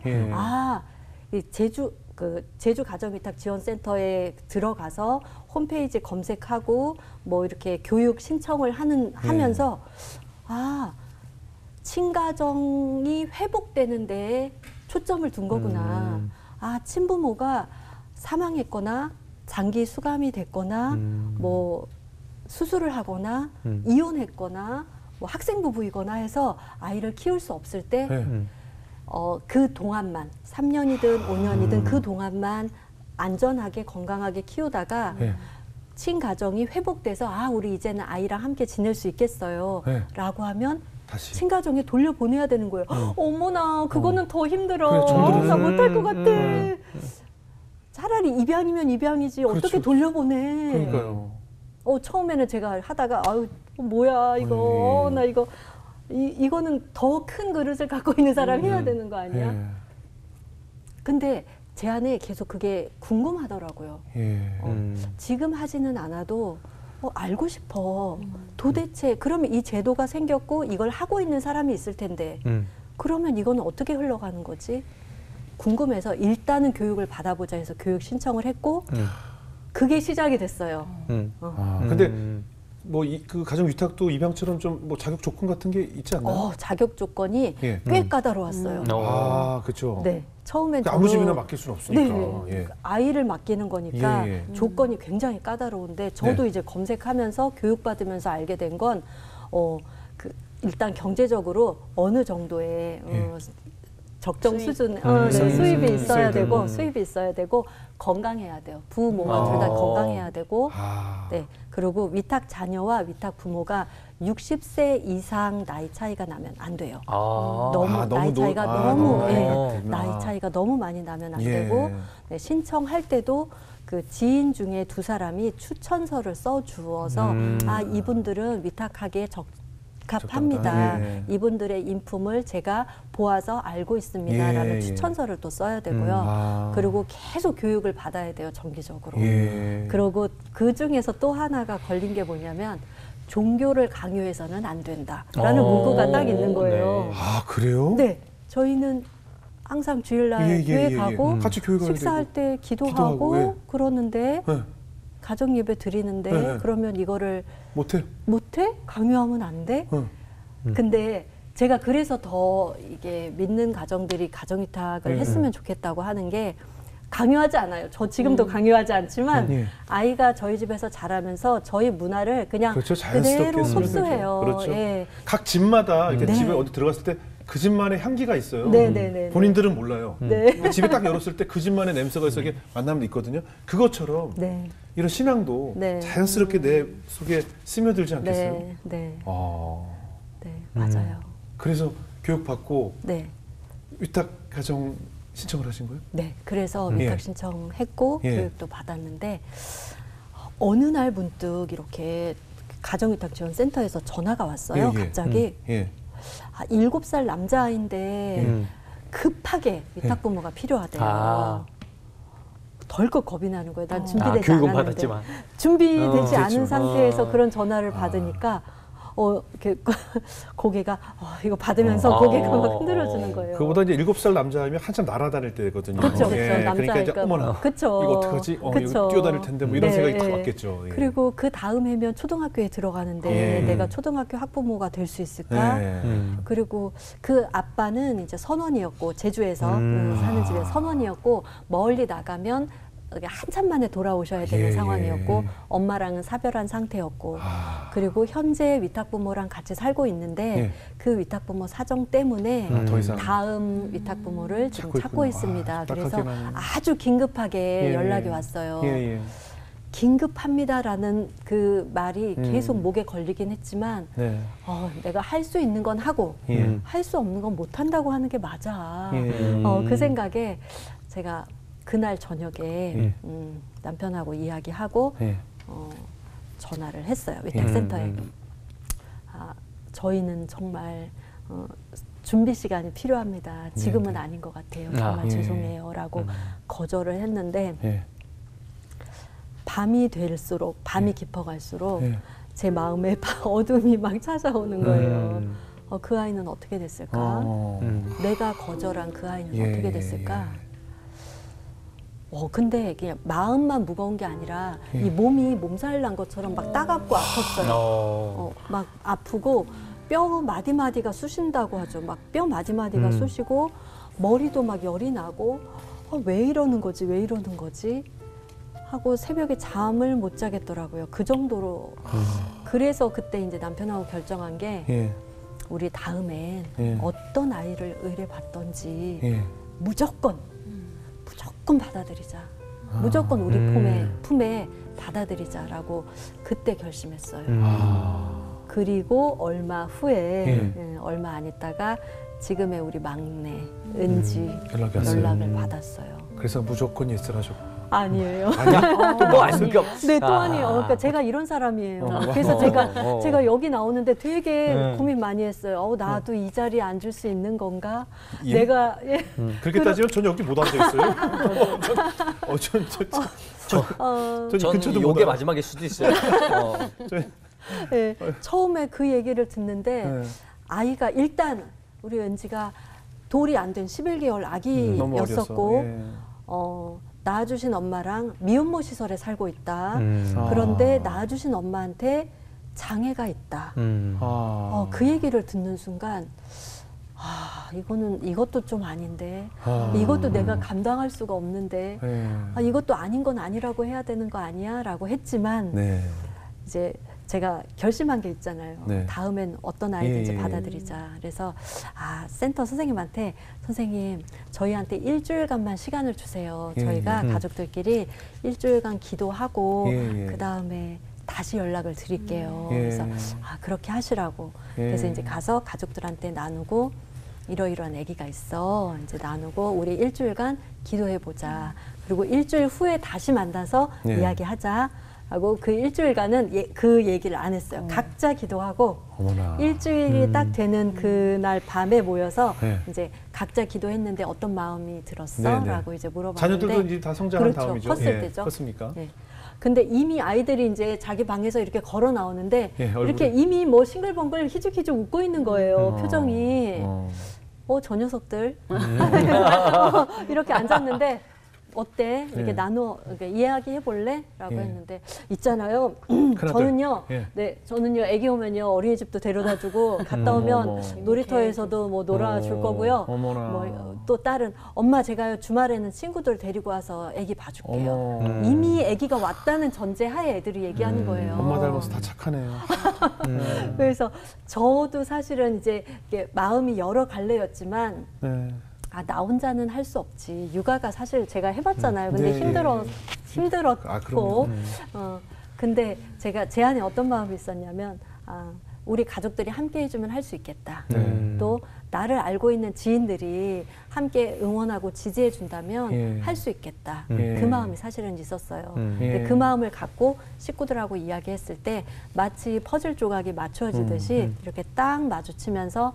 이 제주 가정위탁 지원센터에 들어가서 홈페이지 검색하고 뭐 이렇게 교육 신청을 하면서 친가정이 회복되는 데에 초점을 둔 거구나. 친부모가 사망했거나 장기 수감이 됐거나 뭐 수술을 하거나 이혼했거나 뭐 학생 부부이거나 해서 아이를 키울 수 없을 때 그 동안만 3년이든 5년이든 그 동안만 안전하게 건강하게 키우다가 친가정이 회복돼서 우리 이제는 아이랑 함께 지낼 수 있겠어요 라고 하면 다시. 친가정에 돌려보내야 되는 거예요. 어머나 그거는 더 힘들어. 그래, 나 못할 것 같아. 차라리 입양이면 입양이지 어떻게 돌려보내. 그러니까요. 처음에는 제가 하다가 뭐야 이거 나 이거는 더 큰 그릇을 갖고 있는 사람이 해야 되는 거 아니야? 근데 제 안에 계속 그게 궁금하더라고요. 지금 하지는 않아도 알고 싶어. 도대체 그러면 이 제도가 생겼고 이걸 하고 있는 사람이 있을 텐데 그러면 이거는 어떻게 흘러가는 거지? 궁금해서 일단은 교육을 받아보자 해서 교육 신청을 했고 그게 시작이 됐어요. 근데 뭐 그 가정 위탁도 입양처럼 좀 뭐 자격 조건 같은 게 있지 않나요? 자격 조건이 꽤 까다로웠어요. 그렇죠. 네, 처음엔 아무 집이나 맡길 수는 없으니까. 아이를 맡기는 거니까 조건이 굉장히 까다로운데 저도 이제 검색하면서 교육받으면서 알게 된 건 일단 경제적으로 어느 정도의 적정 수준 수입이 있어야 되고 수입이 있어야 되고 건강해야 돼요. 부모가 둘 다 건강해야 되고 그리고 위탁 자녀와 위탁 부모가 60세 이상 나이 차이가 나면 안 돼요. 나이 차이가 나이 차이가 너무 많이 나면 안 되고 신청할 때도 그 지인 중에 2사람이 추천서를 써 주어서 이분들은 위탁하기에 적합합니다. 이분들의 인품을 제가 보아서 알고 있습니다라는 추천서를 또 써야 되고요. 그리고 계속 교육을 받아야 돼요, 정기적으로. 그리고 그 중에서 또 하나가 걸린 게 뭐냐면 종교를 강요해서는 안 된다라는 문구가 딱 있는 거예요. 그래요? 네, 저희는 항상 주일날 교회 가고 같이 교회 가야 식사할 되고, 때 기도하고 그러는데 가정 예배 드리는데 그러면 이거를 못해? 강요하면 안 돼? 근데 제가 그래서 더 이게 믿는 가정들이 가정위탁을 했으면 좋겠다고 하는 게 강요하지 않아요. 저 지금도 강요하지 않지만 아이가 저희 집에서 자라면서 저희 문화를 그냥 그대로 흡수해요. 그렇죠. 각 집마다 이렇게 집에 어디 들어갔을 때 그 집만의 향기가 있어요. 본인들은 몰라요. 집에 딱 열었을 때 그 집만의 냄새가 있어 이게 만나면 있거든요. 그것처럼 이런 신앙도 자연스럽게 내 속에 스며들지 않겠어요? 네, 맞아요. 그래서 교육받고 위탁 가정 신청을 하신 거예요? 네, 그래서 위탁 신청했고 교육도 받았는데 어느 날 문득 이렇게 가정위탁 지원센터에서 전화가 왔어요. 갑자기 7살 남자아이인데 급하게 위탁 부모가 필요하대요. 덜컥 겁이 나는 거예요. 난 준비되지 않았는데. 받았지만. 준비되지 않은 상태에서 그런 전화를 받으니까 이렇게 고개가 이거 받으면서 고개가 막 흔들어주는 거예요. 그보다 이제 7살 남자이면 한참 날아다닐 때거든요. 그렇죠, 그러니까 이제 어머나, 그쵸. 이거 어떡하지? 이거 뛰어다닐 텐데 뭐 이런 생각이 딱 왔겠죠. 예. 그리고 그 다음 해면 초등학교에 들어가는데 내가 초등학교 학부모가 될 수 있을까? 그리고 그 아빠는 이제 선원이었고 제주에서 사는 집에 선원이었고 멀리 나가면 한참 만에 돌아오셔야 되는 상황이었고 엄마랑은 사별한 상태였고 그리고 현재 위탁부모랑 같이 살고 있는데 그 위탁부모 사정 때문에 더 이상 다음 위탁부모를 지금 찾고 있습니다. 그래서 나는. 아주 긴급하게 연락이 왔어요. 긴급합니다라는 그 말이 계속 목에 걸리긴 했지만 내가 할 수 있는 건 하고 할 수 없는 건 못 한다고 하는 게 맞아. 그 생각에 제가 그날 저녁에 남편하고 이야기하고 전화를 했어요. 위탁센터에. 저희는 정말 준비 시간이 필요합니다. 지금은 아닌 것 같아요. 정말 죄송해요. 라고 거절을 했는데 밤이 될수록 밤이 깊어갈수록 제 마음에 어둠이 막 찾아오는 거예요. 그 아이는 어떻게 됐을까? 내가 거절한 그 아이는 어떻게 됐을까? 근데 그냥 마음만 무거운 게 아니라 이 몸이 몸살 난 것처럼 막 따갑고 아팠어요. 막 아프고 뼈 마디마디가 쑤신다고 하죠. 막 뼈 마디마디가 쑤시고 머리도 막 열이 나고 왜 이러는 거지? 왜 이러는 거지? 하고 새벽에 잠을 못 자겠더라고요. 그 정도로. 그래서 그때 이제 남편하고 결정한 게 우리 다음엔 어떤 아이를 의뢰받던지 무조건 받아들이자. 무조건 우리 품에 받아들이자라고 그때 결심했어요. 그리고 얼마 후에 얼마 안 있다가 지금의 우리 막내 은지 연락을 받았어요. 그래서 무조건 예스를 하셨고. 아니에요. 또 아니요. 네, 또 아니에요. 그러니까 제가 이런 사람이에요. 그래서 제가 여기 나오는데 되게 고민 많이 했어요. 나도 이 자리에 앉을 수 있는 건가? 내가 그렇게 따지면 전 여기 못 앉아 있어요. 전 요게 마지막일 수도 있어요. 처음에 그 얘기를 듣는데 아이가 일단 우리 은지가 돌이 안 된 11개월 아기였었고 낳아주신 엄마랑 미혼모 시설에 살고 있다. 그런데 낳아주신 엄마한테 장애가 있다. 그 얘기를 듣는 순간 이것도 좀 아닌데 이것도 내가 감당할 수가 없는데 이것도 아닌 건 아니라고 해야 되는 거 아니야? 라고 했지만 이제 제가 결심한 게 있잖아요. 다음엔 어떤 아이든지 받아들이자. 그래서 센터 선생님한테 선생님 저희한테 일주일간만 시간을 주세요. 저희가 가족들끼리 일주일간 기도하고 그 다음에 다시 연락을 드릴게요. 그래서 그렇게 하시라고. 그래서 이제 가서 가족들한테 나누고 이러이러한 아기가 있어. 이제 나누고 우리 일주일간 기도해 보자. 그리고 일주일 후에 다시 만나서 이야기하자. 하고 그 일주일간은 그 얘기를 안 했어요. 각자 기도하고 일주일이 딱 되는 그날 밤에 모여서 이제 각자 기도했는데 어떤 마음이 들었어? 라고 이제 물어봤는데 자녀들도 이제 다 성장한 다음이죠. 컸을 때죠. 컸습니까? 근데 이미 아이들이 이제 자기 방에서 이렇게 걸어 나오는데 이렇게 이미 뭐 싱글벙글 희죽희죽 웃고 있는 거예요. 표정이. 저 녀석들. 이렇게 앉았는데 어때? 이렇게 이렇게 이야기해 볼래? 라고 했는데 있잖아요. 저는요 애기 오면요 어린이집도 데려다 주고 갔다 오면 놀이터에서도 뭐 놀아줄 거고요. 또 딸은 엄마 제가요 주말에는 친구들 데리고 와서 애기 봐줄게요. 이미 애기가 왔다는 전제하에 애들이 얘기하는 거예요. 엄마 닮아서 다 착하네요. 그래서 저도 사실은 이제 마음이 여러 갈래였지만 나 혼자는 할 수 없지. 육아가 사실 제가 해봤잖아요. 근데 힘들었고. 근데 제 안에 어떤 마음이 있었냐면, 우리 가족들이 함께 해주면 할 수 있겠다. 또 나를 알고 있는 지인들이 함께 응원하고 지지해 준다면 할 수 있겠다. 그 마음이 사실은 있었어요. 근데 그 마음을 갖고 식구들하고 이야기했을 때 마치 퍼즐 조각이 맞춰지듯이 이렇게 딱 마주치면서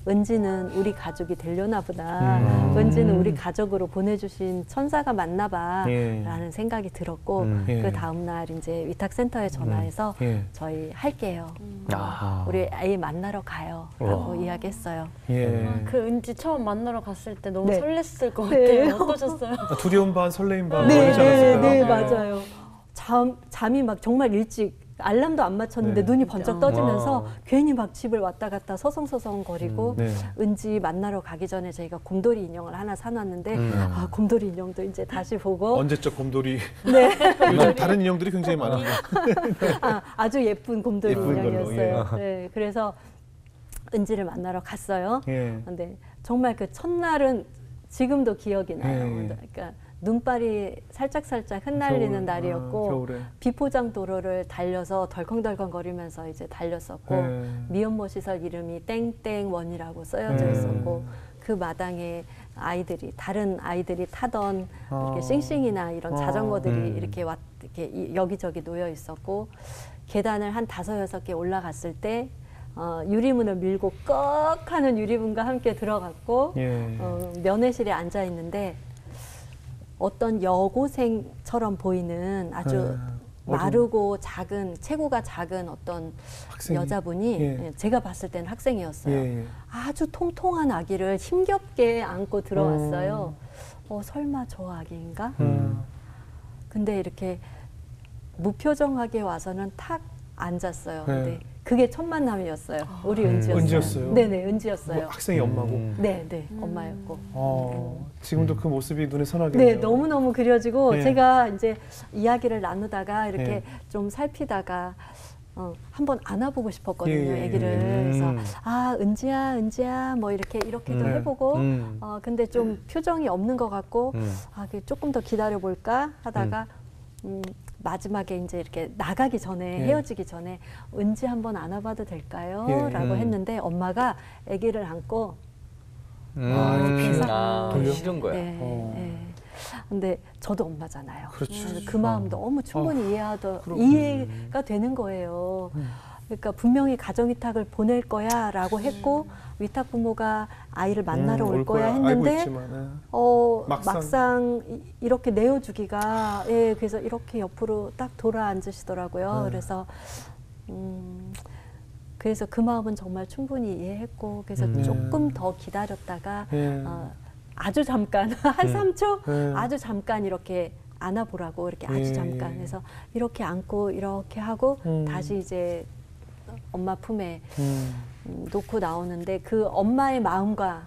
은지는 우리 가족이 되려나 보다. 은지는 우리 가족으로 보내주신 천사가 맞나 봐. 라는 생각이 들었고, 그 다음날 이제 위탁센터에 전화해서 저희 할게요. 우리 아이 만나러 가요. 라고 이야기했어요. 그 은지 처음 만나러 갔을 때 너무 네. 설렜을 것 네. 같아요. 어떠셨어요? 두려움 반 설레임 반 네, 그러지 않았어요? 네, 맞아요. 잠이 막 정말 일찍 알람도 안 맞췄는데 눈이 번쩍 떠지면서 괜히 막 집을 왔다 갔다 서성서성거리고 은지 만나러 가기 전에 저희가 곰돌이 인형을 하나 사놨는데 곰돌이 인형도 이제 다시 보고 언제적 곰돌이 네. 요즘 다른 인형들이 굉장히 많은데 아주 예쁜 곰돌이 예쁜 걸로, 인형이었어요. 네, 그래서 은지를 만나러 갔어요. 근데 정말 그 첫날은 지금도 기억이 나요. 그러니까 눈발이 살짝살짝 흩날리는 날이었고 겨울에. 비포장 도로를 달려서 덜컹덜컹거리면서 이제 달렸었고 미혼모 시설 이름이 땡땡원이라고 써여져 있었고 그 마당에 다른 아이들이 타던 이렇게 싱싱이나 이런 자전거들이 이렇게 여기저기 놓여 있었고 계단을 한 5-6개 올라갔을 때 유리문을 밀고 꺽 하는 유리문과 함께 들어갔고 면회실에 앉아 있는데 어떤 여고생처럼 보이는 아주 마르고 작은 체구가 작은 어떤 여자분이 제가 봤을 때는 학생이었어요. 아주 통통한 아기를 힘겹게 안고 들어왔어요. 설마 저 아기인가? 근데 이렇게 무표정하게 와서는 탁 앉았어요. 근데 그게 첫 만남이었어요. 우리 은지였어요. 은지였어요? 네네, 은지였어요. 뭐 학생이 엄마고. 네네, 엄마였고. 지금도 그 모습이 눈에 선하겠네요. 네, 너무너무 그려지고 제가 이제 이야기를 나누다가 이렇게 좀 살피다가 한번 안아보고 싶었거든요, 아기를. 그래서 은지야 뭐 이렇게도 해보고 근데 좀 표정이 없는 것 같고 조금 더 기다려볼까 하다가 마지막에 이제 이렇게 나가기 전에 헤어지기 전에 은지 한번 안아봐도 될까요? 라고 했는데 엄마가 아기를 안고 싫은 거야. 근데 저도 엄마잖아요. 그렇죠. 그 마음 너무 충분히 이해가 되는 거예요. 그러니까 분명히 가정위탁을 보낼 거야 라고 했고 위탁 부모가 아이를 만나러 올 거야 했는데 막상 이렇게 내어주기가 그래서 이렇게 옆으로 딱 돌아 앉으시더라고요. 그래서 그 마음은 정말 충분히 이해했고 그래서 조금 더 기다렸다가 아주 잠깐 한 3초 아주 잠깐 이렇게 안아보라고 이렇게 아주 잠깐 해서 이렇게 안고 이렇게 하고 다시 이제 엄마 품에 놓고 나오는데 그 엄마의 마음과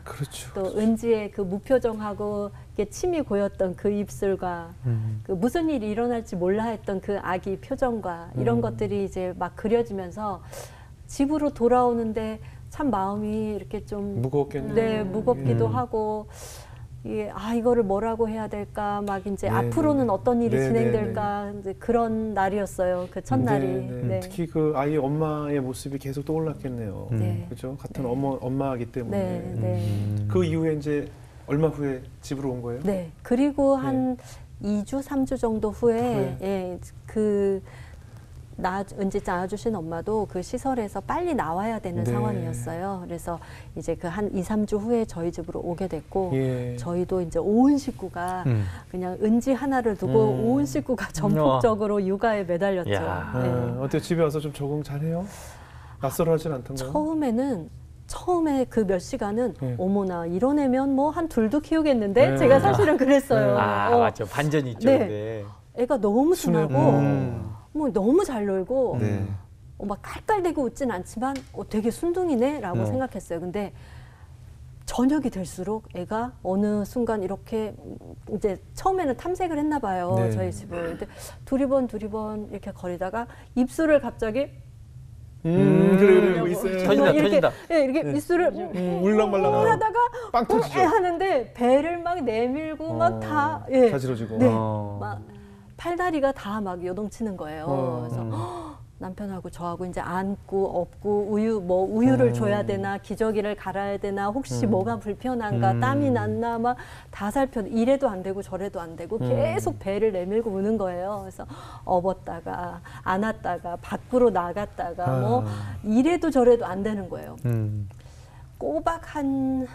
또 은지의 그 무표정하고 침이 고였던 그 입술과 그 무슨 일이 일어날지 몰라 했던 그 아기 표정과 이런 것들이 이제 막 그려지면서 집으로 돌아오는데 참 마음이 이렇게 좀 무겁겠네요. 네, 무겁기도 하고 이거를 뭐라고 해야 될까 막 이제 앞으로는 어떤 일이 진행될까 이제 그런 날이었어요. 그 첫날이. 특히 그 아이 엄마의 모습이 계속 떠올랐겠네요. 그죠? 같은 엄마이기 때문에. 그 이후에 이제 얼마 후에 집으로 온 거예요? 네. 그리고 한 2주, 3주 정도 후에 은지 낳아주신 엄마도 그 시설에서 빨리 나와야 되는 상황이었어요. 그래서 이제 그 한 2, 3주 후에 저희 집으로 오게 됐고 저희도 이제 온 식구가 그냥 은지 하나를 두고 온 식구가 전폭적으로 육아에 매달렸죠. 어때요? 집에 와서 좀 적응 잘해요? 낯설어 하진 않던가요? 처음에 그 몇 시간은 어머나 이런 애면 뭐 한 둘도 키우겠는데 제가 사실은 그랬어요. 맞죠. 반전이 있죠. 네. 애가 너무 순하고 뭐 너무 잘 놀고 막 깔깔대고 웃진 않지만 되게 순둥이네 라고 생각했어요. 근데 저녁이 될수록 애가 어느 순간 이렇게 이제 처음에는 탐색을 했나 봐요. 저희 집을. 근데 두리번 이렇게 거리다가 입술을 갑자기 그래 있어요. 터진다. 이렇게 입술을 울랑말랑 하다가 빵 터지죠. 하는데 배를 막 내밀고 막 다 가지러지고 막 팔다리가 다 막 요동치는 거예요. 그래서 남편하고 저하고 이제 안고 업고 우유를 줘야 되나 기저귀를 갈아야 되나 혹시 뭐가 불편한가 땀이 났나 막 다 이래도 안 되고 저래도 안 되고 계속 배를 내밀고 우는 거예요. 그래서 업었다가 안았다가 밖으로 나갔다가 뭐 이래도 저래도 안 되는 거예요. 꼬박 한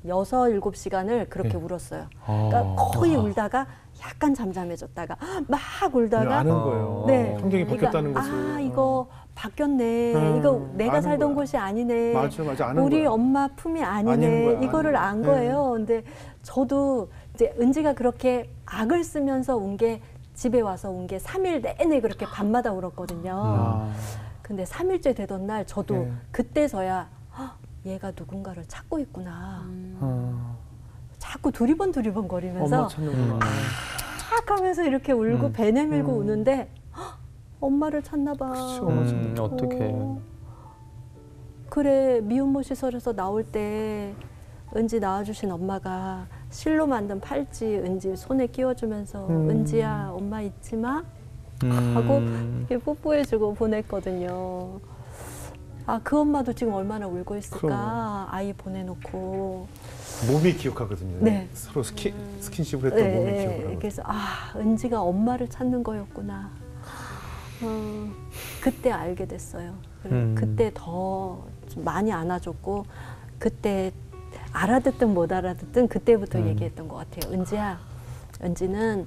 6, 7시간을 그렇게 울었어요. 그러니까 거의 울다가 약간 잠잠해졌다가 막 울다가 아는 거예요. 네. 환경이 바뀌었다는 그러니까, 것을. 아 이거 바뀌었네. 이거 내가 아는 살던 거야. 곳이 아니네. 맞아, 아는 우리 거야. 엄마 품이 아닌 아니네. 거야, 이거를 안 아는 거예요. 근데 저도 이제 은지가 그렇게 악을 쓰면서 운 게 집에 와서 운 게 3일 내내 그렇게 밤마다 울었거든요. 근데 3일째 되던 날 저도 네. 그때서야 헉, 얘가 누군가를 찾고 있구나. 자꾸 두리번 거리면서 엄마 찾는구나. 쫙 하면서 이렇게 울고 배 내밀고 우는데 헉, 엄마를 찾나 봐. 그치, 엄마 찾나. 어떡해. 그래 미혼모 시설에서 나올 때 은지 낳아주신 엄마가 실로 만든 팔찌 은지 손에 끼워주면서 은지야 엄마 잊지 마 하고 이렇게 뽀뽀해주고 보냈거든요. 아 그 엄마도 지금 얼마나 울고 있을까. 그럼. 아이 보내놓고. 몸이 기억하거든요. 네. 서로 스킨십을 했던 몸이 기억하거든요. 그래서 아 은지가 엄마를 찾는 거였구나. 그때 알게 됐어요. 그때 더 좀 많이 안아줬고 그때 알아듣든 못 알아듣든 그때부터 얘기했던 것 같아요. 은지야, 은지는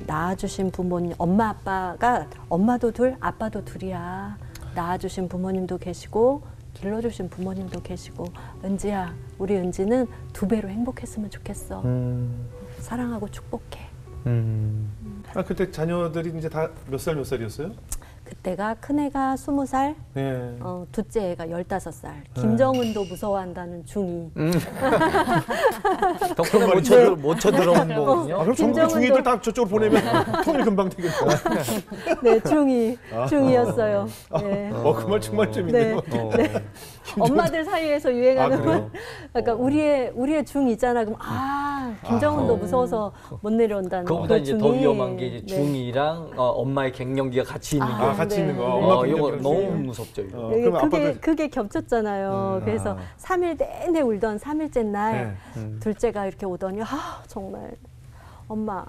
낳아주신 부모님, 엄마 아빠가 엄마도 둘, 아빠도 둘이야. 낳아주신 부모님도 계시고 길러주신 부모님도 계시고 은지야, 우리 은지는 2배로 행복했으면 좋겠어. 사랑하고 축복해. 아 그때 자녀들이 이제 다 몇 살이었어요? 그때가 큰애가 20살, 네. 둘째 애가 15살. 김정은도 무서워한다는 중2. 덕분에 못 쳐들어온 거군요. 아, 그럼 전국 김정은도- 중이들 다 저쪽으로 보내면 통일 금방 되겠다. 네, 중2였어요. 네. 그 말 정말 재밌네요. 네. 엄마들 사이에서 유행하는 그래요? 그러니까 우리의 중 있잖아. 그럼 김정은도 무서워서 못 내려온다는 그거보다 그 이제 더 중이. 위험한 게 이제 네. 중2랑 엄마의 갱년기가 같이 있는 게. 같이 네, 있는 거. 네. 엄마 이거 갱년기랑 너무 중. 무섭죠. 이거. 네, 그럼 아빠들 그게 겹쳤잖아요. 그래서 3일 내내 울던 3일째 날 둘째가 이렇게 오더니 정말 엄마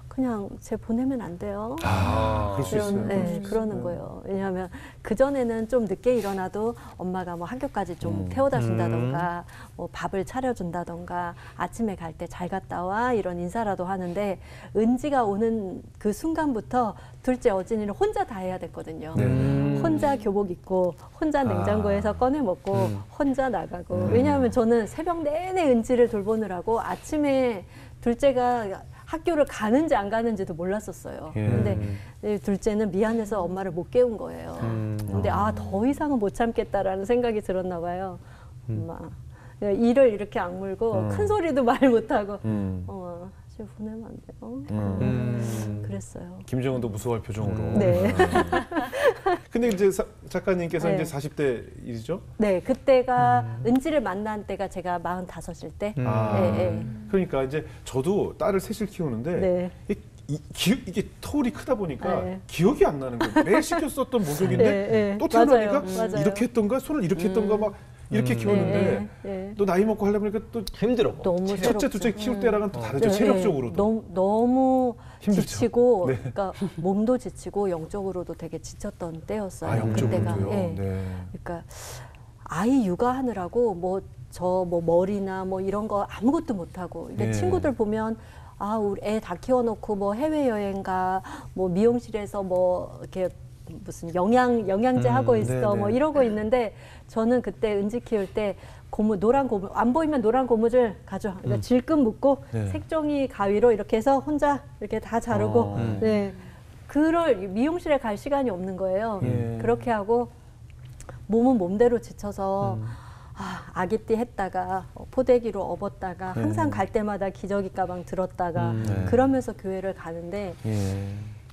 그냥 쟤 보내면 안 돼요. 그럴 수 있어요. 네, 그러는 거예요. 왜냐하면 그전에는 좀 늦게 일어나도 엄마가 뭐 학교까지 좀 태워다 준다던가 뭐 밥을 차려준다던가 아침에 갈 때 잘 갔다 와 이런 인사라도 하는데 은지가 오는 그 순간부터 둘째 어진이는 혼자 다 해야 됐거든요. 혼자 교복 입고 혼자 냉장고에서 꺼내 먹고 혼자 나가고 왜냐하면 저는 새벽 내내 은지를 돌보느라고 아침에 둘째가 학교를 가는지 안 가는지도 몰랐었어요. 근데 둘째는 미안해서 엄마를 못 깨운 거예요. 근데 더 이상은 못 참겠다라는 생각이 들었나 봐요. 엄마 이를 이렇게 악물고 큰 소리도 말 못하고 쟤 보내면 안 돼요. 그랬어요. 김정은도 무서워할 표정으로. 네. 근데 이제 작가님께서 네. 이제 40대 일이죠? 네, 그때가 은지를 만난 때가 제가 45일 때. 그러니까 이제 저도 딸을 셋을 키우는데 네. 이게 터울이 크다 보니까 네. 기억이 안 나는 거예요. 매일 시켰었던 목욕인데 네. 또 태어나니까 맞아요. 이렇게 했던가 손을 이렇게 했던가 막 이렇게 키웠는데 또 나이 먹고 하려면 또 힘들어. 너무 첫째, 둘째 키울 때랑은 또 다르죠. 체력적으로도. 너무 힘들죠. 지치고, 네. 그러니까 몸도 지치고 영적으로도 되게 지쳤던 때였어요. 영적으로도요? 그때가. 예. 네. 그러니까 아이 육아하느라고 뭐 머리나 뭐 이런 거 아무것도 못 하고 이게 친구들 보면 우리 애 다 키워놓고 뭐 해외 여행 가, 뭐 미용실에서 뭐 이렇게 무슨 영양제 하고 있어, 네네. 뭐 이러고 있는데 저는 그때 은지 키울 때 노란 고무 안 보이면 노란 고무줄 가져. 그러니까 질끈 묶고 색종이 가위로 이렇게 해서 혼자 이렇게 다 자르고. 네. 그럴 미용실에 갈 시간이 없는 거예요. 그렇게 하고 몸은 몸대로 지쳐서 아기띠 했다가 포대기로 업었다가 항상 갈 때마다 기저귀 가방 들었다가 그러면서 교회를 가는데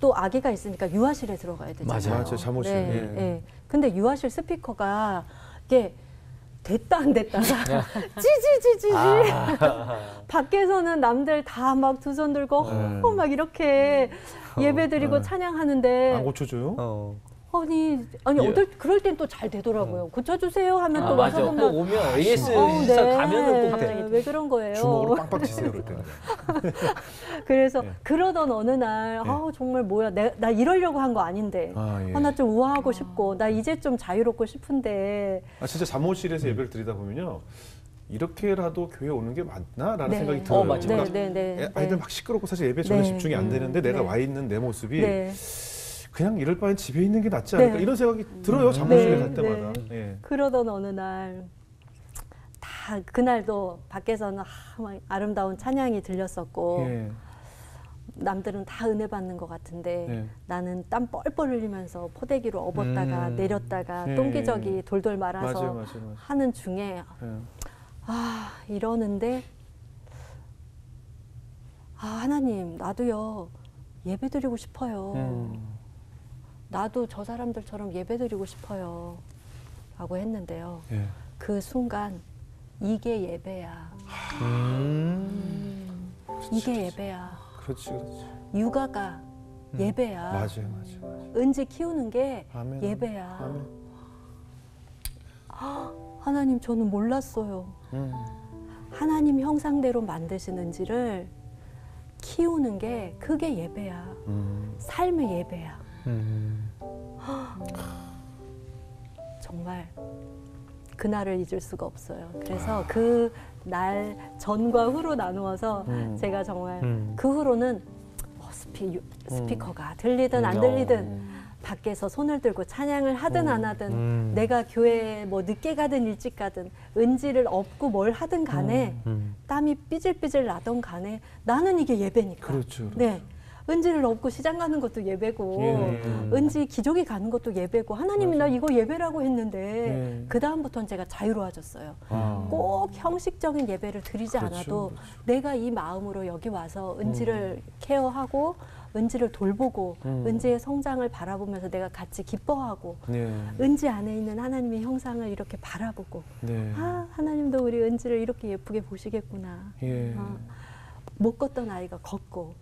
또 아기가 있으니까 유아실에 들어가야 되잖아요. 맞아요. 잠옷이. 네. 근데 유아실 스피커가 이게 됐다 안 됐다가 찌지지지지 밖에서는 남들 다 막 두 손 들고 막 이렇게 예배 드리고 찬양하는데 안 고쳐줘요? 아니 예. 그럴 땐 또 잘 되더라고요. 고쳐주세요 하면 또 맞아. 와서 꼭 오면 AS 네. 시설 가면은 꼭 돼. 왜 그런 거예요? 주먹으로 빵빵 치세요 그럴 때는. 그래서 예. 그러던 어느 날 정말 뭐야 나 이러려고 한 거 아닌데 예. 나 좀 우아하고 싶고 나 이제 좀 자유롭고 싶은데 진짜 잠옷실에서 예배를 드리다 보면요. 이렇게라도 교회 오는 게 맞나라는 네. 생각이 들어요. 맞아요. 그러니까 아이들 막 시끄럽고 사실 예배 전에 네. 집중이 안 되는데 내가 네. 와 있는 내 모습이 네. 그냥 이럴 바엔 집에 있는 게 낫지 않을까 네. 이런 생각이 들어요. 잠옷실에 네. 갈 때마다. 네. 예. 그러던 어느 날 다 그날도 밖에서는 막 아름다운 찬양이 들렸었고 예. 남들은 다 은혜 받는 것 같은데 네. 나는 땀 뻘뻘 흘리면서 포대기로 업었다가 내렸다가 예. 똥기저귀 돌돌 말아서 맞아요. 하는 중에 예. 이러는데 하나님 나도요 예배드리고 싶어요. 나도 저 사람들처럼 예배드리고 싶어요. 라고 했는데요. 예. 그 순간 이게 예배야. 이게 예배야. 그렇지. 육아가 예배야. 맞아요. 은지 키우는 게 아멘. 예배야. 아멘. 하나님 저는 몰랐어요. 하나님 형상대로 만드신 은지를 키우는 게 그게 예배야. 삶의 예배야. 정말 그날을 잊을 수가 없어요. 그래서 그 날 전과 후로 나누어서 제가 정말 그 후로는 스피커가 들리든 안 들리든 밖에서 손을 들고 찬양을 하든 안 하든 내가 교회에 뭐 늦게 가든 일찍 가든 은지를 업고 뭘 하든 간에 땀이 삐질삐질 나던 간에 나는 이게 예배니까. 그렇죠. 네. 은지를 업고 시장 가는 것도 예배고 은지 기저귀 가는 것도 예배고 하나님이 나 이거 예배라고 했는데 그 다음부터는 제가 자유로워졌어요. 꼭 형식적인 예배를 드리지 않아도 내가 이 마음으로 여기 와서 은지를 케어하고 은지를 돌보고 은지의 성장을 바라보면서 내가 같이 기뻐하고 은지 안에 있는 하나님의 형상을 이렇게 바라보고 하나님도 우리 은지를 이렇게 예쁘게 보시겠구나. 못 걷던 아이가 걷고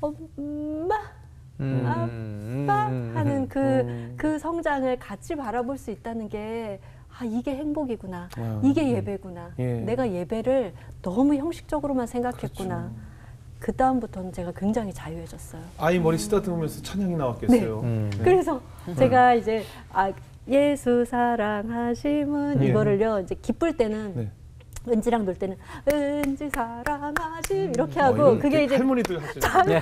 엄마 아빠 하는 그 성장을 같이 바라볼 수 있다는 게 이게 행복이구나. 이게 예배구나. 내가 예배를 너무 형식적으로만 생각했구나. 그 다음부터는 제가 굉장히 자유해졌어요. 아이 머리 쓰다듬으면서 찬양이 나왔겠어요. 그래서 제가 이제 예수 사랑하심은 이거를요 이제 기쁠 때는 은지랑 놀 때는 은지 사랑하심 이렇게 하고 그게 이제 할머니들 하시는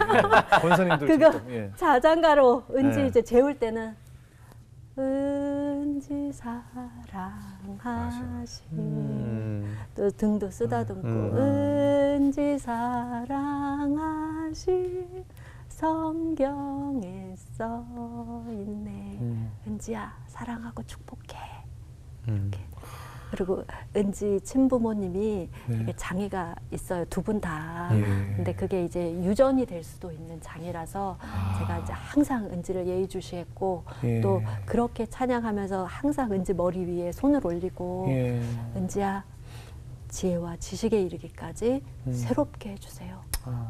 권사님들 그거 자장가로 은지 이제 재울 때는 은지 사랑하심 또 등도 쓰다듬고 은지 사랑하심 성경에 써 있네. 은지야 사랑하고 축복해. 이렇게. 그리고 은지 친부모님이 이게 장애가 있어요. 두 분 다. 근데 그게 이제 유전이 될 수도 있는 장애라서 제가 이제 항상 은지를 예의주시했고 또 그렇게 찬양하면서 항상 은지 머리 위에 손을 올리고 은지야 지혜와 지식에 이르기까지 새롭게 해주세요.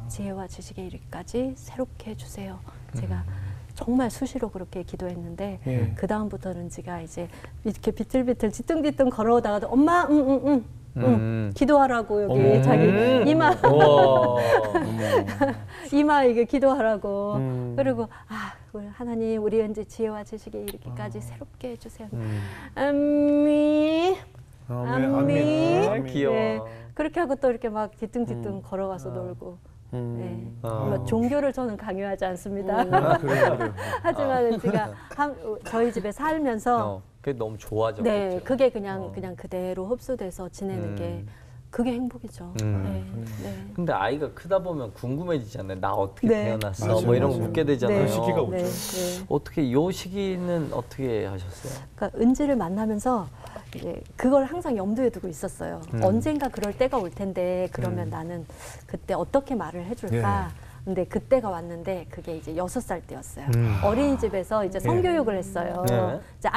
지혜와 지식에 이르기까지 새롭게 해주세요. 제가 정말 수시로 그렇게 기도했는데 그 다음부터는 은지가 이제 이렇게 비틀비틀 뒤뚱뒤뚱 걸어오다가도 엄마 기도하라고 여기 자기 이마 이마 이게 기도하라고 그리고 우리 하나님 우리 은지 지혜와 지식에 이르기까지 새롭게 해주세요. 아미 귀여워. 그렇게 하고 또 이렇게 막 뒤뚱뒤뚱 걸어가서 놀고. 종교를 저는 강요하지 않습니다. 그래요. 하지만 은지가 저희 집에 살면서 그게 너무 좋아졌죠. 네, 그게 그냥 그대로 흡수돼서 지내는 게 그게 행복이죠. 근데 아이가 크다 보면 궁금해지잖아요. 나 어떻게 태어났어? 맞아요, 뭐 이런 거 맞아요. 묻게 되잖아요. 그 시기가 오죠. 어떻게 요 시기는 어떻게 하셨어요? 그러니까 은지를 만나면서 이제 그걸 항상 염두에 두고 있었어요. 언젠가 그럴 때가 올 텐데 그러면 나는 그때 어떻게 말을 해줄까? 근데 그때가 왔는데 그게 이제 6살 때였어요. 어린이집에서 이제 성교육을 했어요. 네. 이제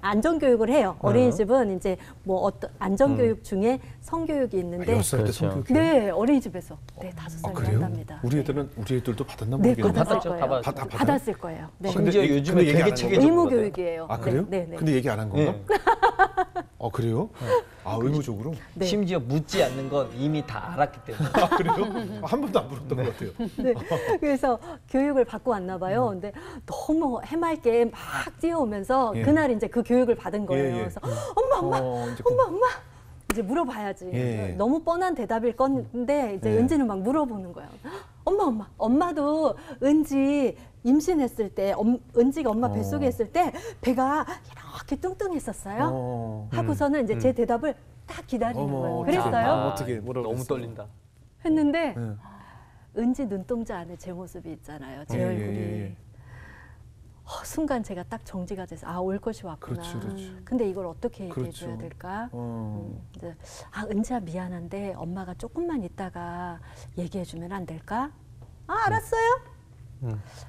안전교육을 해요. 어린이집은 이제 뭐 어떤 안전교육 중에 성교육이 있는데 6살 때 그렇죠. 성교육. 네, 어린이집에서 네, 5살 그래요? 한답니다. 우리 애들도 받았나 네, 모르겠는데. 받았을 받았죠. 거예요. 다 받았죠. 받았을 거예요. 네. 심지어 근데 요즘에 얘기 안 되게 한 체계적으로 의무 받아요. 교육이에요. 아 그래요? 네, 네. 근데 얘기 안 한 건가? 네. 그래요? 아 의무적으로? 네. 심지어 묻지 않는 건 이미 다 알았기 때문에. 아 그래요? 한 번도 안 물었던 것 같아요. 네. 그래서 교육을 받고 왔나 봐요. 근데 너무 해맑게 막 뛰어오면서 예. 그날 이제 그 교육을 받은 거예요. 예, 예. 그래서 엄마 이제 이제 물어봐야지. 예. 너무 뻔한 대답일 건데 이제 예. 은지는 막 물어보는 거예요. 엄마도 은지 임신했을 때 은지가 엄마 뱃속에 있을 때 배가 이렇게 뚱뚱했었어요. 하고서는 이제 제 대답을 딱 기다리는 거예요. 그랬어요? 어떻게 뭐라고 너무 그랬어? 떨린다. 했는데 예. 은지 눈동자 안에 제 모습이 있잖아요. 제 예, 얼굴이. 예. 순간 제가 딱 정지가 돼서 올 것이 왔구나. 그렇지. 근데 이걸 어떻게 얘기해 줘야 그렇죠. 될까? 어. 이제 은지야 미안한데 엄마가 조금만 있다가 얘기해 주면 안 될까? 알았어요.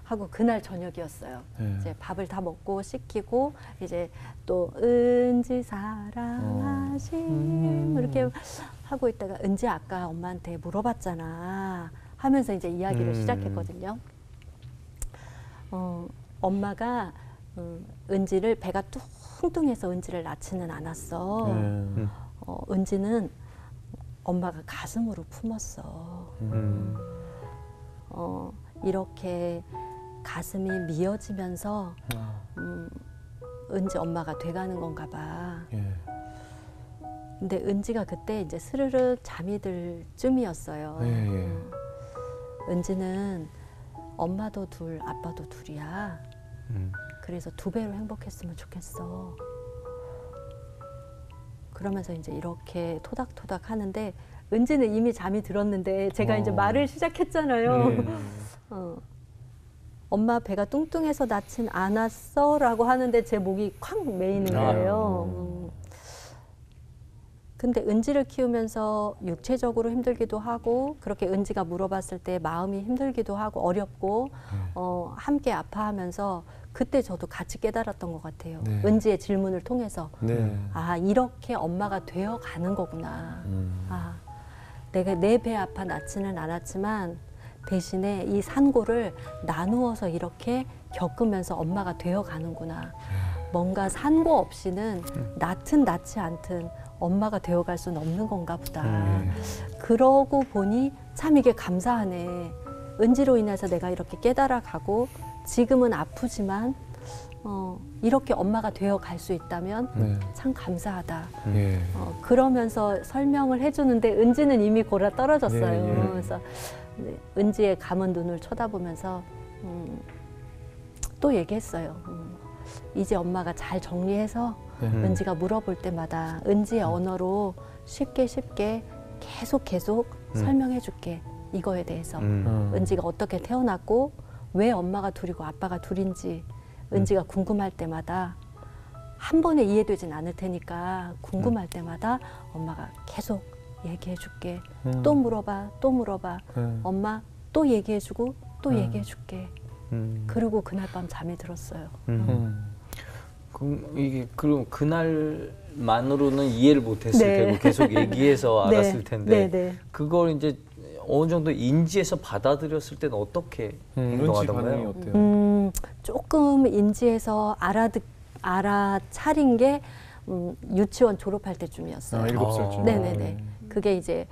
하고 그날 저녁이었어요. 예. 이제 밥을 다 먹고 씻기고 이제 또 은지 사랑하심 이렇게 하고 있다가 은지 아까 엄마한테 물어봤잖아 하면서 이제 이야기를 시작했거든요. 엄마가 은지를 배가 뚱뚱해서 은지를 낳지는 않았어. 은지는 엄마가 가슴으로 품었어. 이렇게 가슴이 미어지면서 은지 엄마가 돼가는 건가 봐. 예. 근데 은지가 그때 이제 스르륵 잠이 들 쯤이었어요. 예. 은지는 엄마도 둘, 아빠도 둘이야. 그래서 2배로 행복했으면 좋겠어. 그러면서 이제 이렇게 토닥토닥 하는데 은지는 이미 잠이 들었는데 제가 이제 말을 시작했잖아요. 엄마 배가 뚱뚱해서 낳진 않았어 라고 하는데 제 목이 콱 메이는 거예요. 근데 은지를 키우면서 육체적으로 힘들기도 하고 그렇게 은지가 물어봤을 때 마음이 힘들기도 하고 어렵고 함께 아파하면서 그때 저도 같이 깨달았던 것 같아요. 네. 은지의 질문을 통해서 네. 이렇게 엄마가 되어 가는 거구나. 내가 내 배 아파 낳지는 않았지만 대신에 이 산고를 나누어서 이렇게 겪으면서 엄마가 되어 가는구나. 뭔가 산고 없이는 낳든 낳지 않든 엄마가 되어갈 수는 없는 건가 보다. 그러고 보니 참 이게 감사하네. 은지로 인해서 내가 이렇게 깨달아가고 지금은 아프지만 이렇게 엄마가 되어갈 수 있다면 참 감사하다. 그러면서 설명을 해주는데 은지는 이미 골아 떨어졌어요. 그래서 은지의 감은 눈을 쳐다보면서 또 얘기했어요. 이제 엄마가 잘 정리해서 은지가 물어볼 때마다 은지의 언어로 쉽게 계속 설명해 줄게. 이거에 대해서. 은지가 어떻게 태어났고 왜 엄마가 둘이고 아빠가 둘인지 은지가 궁금할 때마다 한 번에 이해되진 않을 테니까 궁금할 때마다 엄마가 계속 얘기해 줄게. 또 물어봐. 엄마 또 얘기해 주고 또 얘기해 줄게. 그리고 그날 밤 잠이 들었어요. 그럼 그날만으로는 이해를 못했을 테고 계속 얘기해서 알았을 텐데 그걸 이제 어느 정도 인지해서 받아들였을 때는 어떻게 행동하던가요? 어때요? 조금 인지해서 알아차린 게 유치원 졸업할 때쯤이었어요. 7살쯤. 네네네. 그게 이제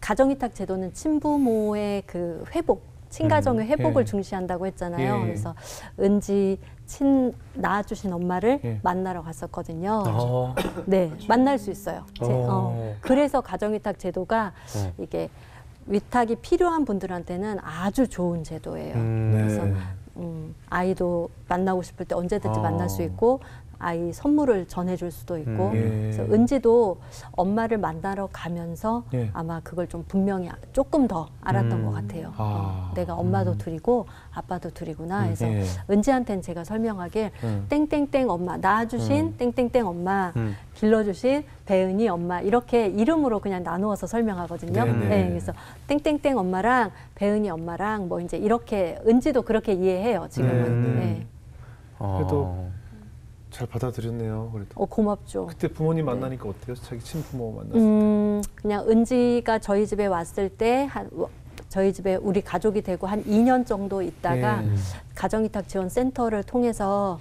가정위탁 제도는 친부모의 그 회복, 친가정의 회복을 중시한다고 했잖아요. 그래서 은지 낳아주신 엄마를 만나러 갔었거든요. 네, 만날 수 있어요. 그래서 가정위탁 제도가 이게 위탁이 필요한 분들한테는 아주 좋은 제도예요. 그래서 아이도 만나고 싶을 때 언제든지 만날 수 있고 아이 선물을 전해줄 수도 있고 그래서 은지도 엄마를 만나러 가면서 아마 그걸 좀 분명히 조금 더 알았던 것 같아요. 내가 엄마도 둘이고 아빠도 둘이구나 해서 은지한테는 제가 설명하길 땡땡땡 엄마 낳아주신 땡땡땡 엄마 길러주신 배은이 엄마 이렇게 이름으로 그냥 나누어서 설명하거든요. 네, 그래서 땡땡땡 엄마랑 배은이 엄마랑 뭐 이제 이렇게 은지도 그렇게 이해해요 지금은. 네. 그래도 잘 받아들였네요. 그래도. 고맙죠. 그때 부모님 만나니까 어때요? 자기 친부모 만났을 때. 그냥 은지가 저희 집에 왔을 때 저희 집에 우리 가족이 되고 한 2년 정도 있다가 가정위탁지원센터를 통해서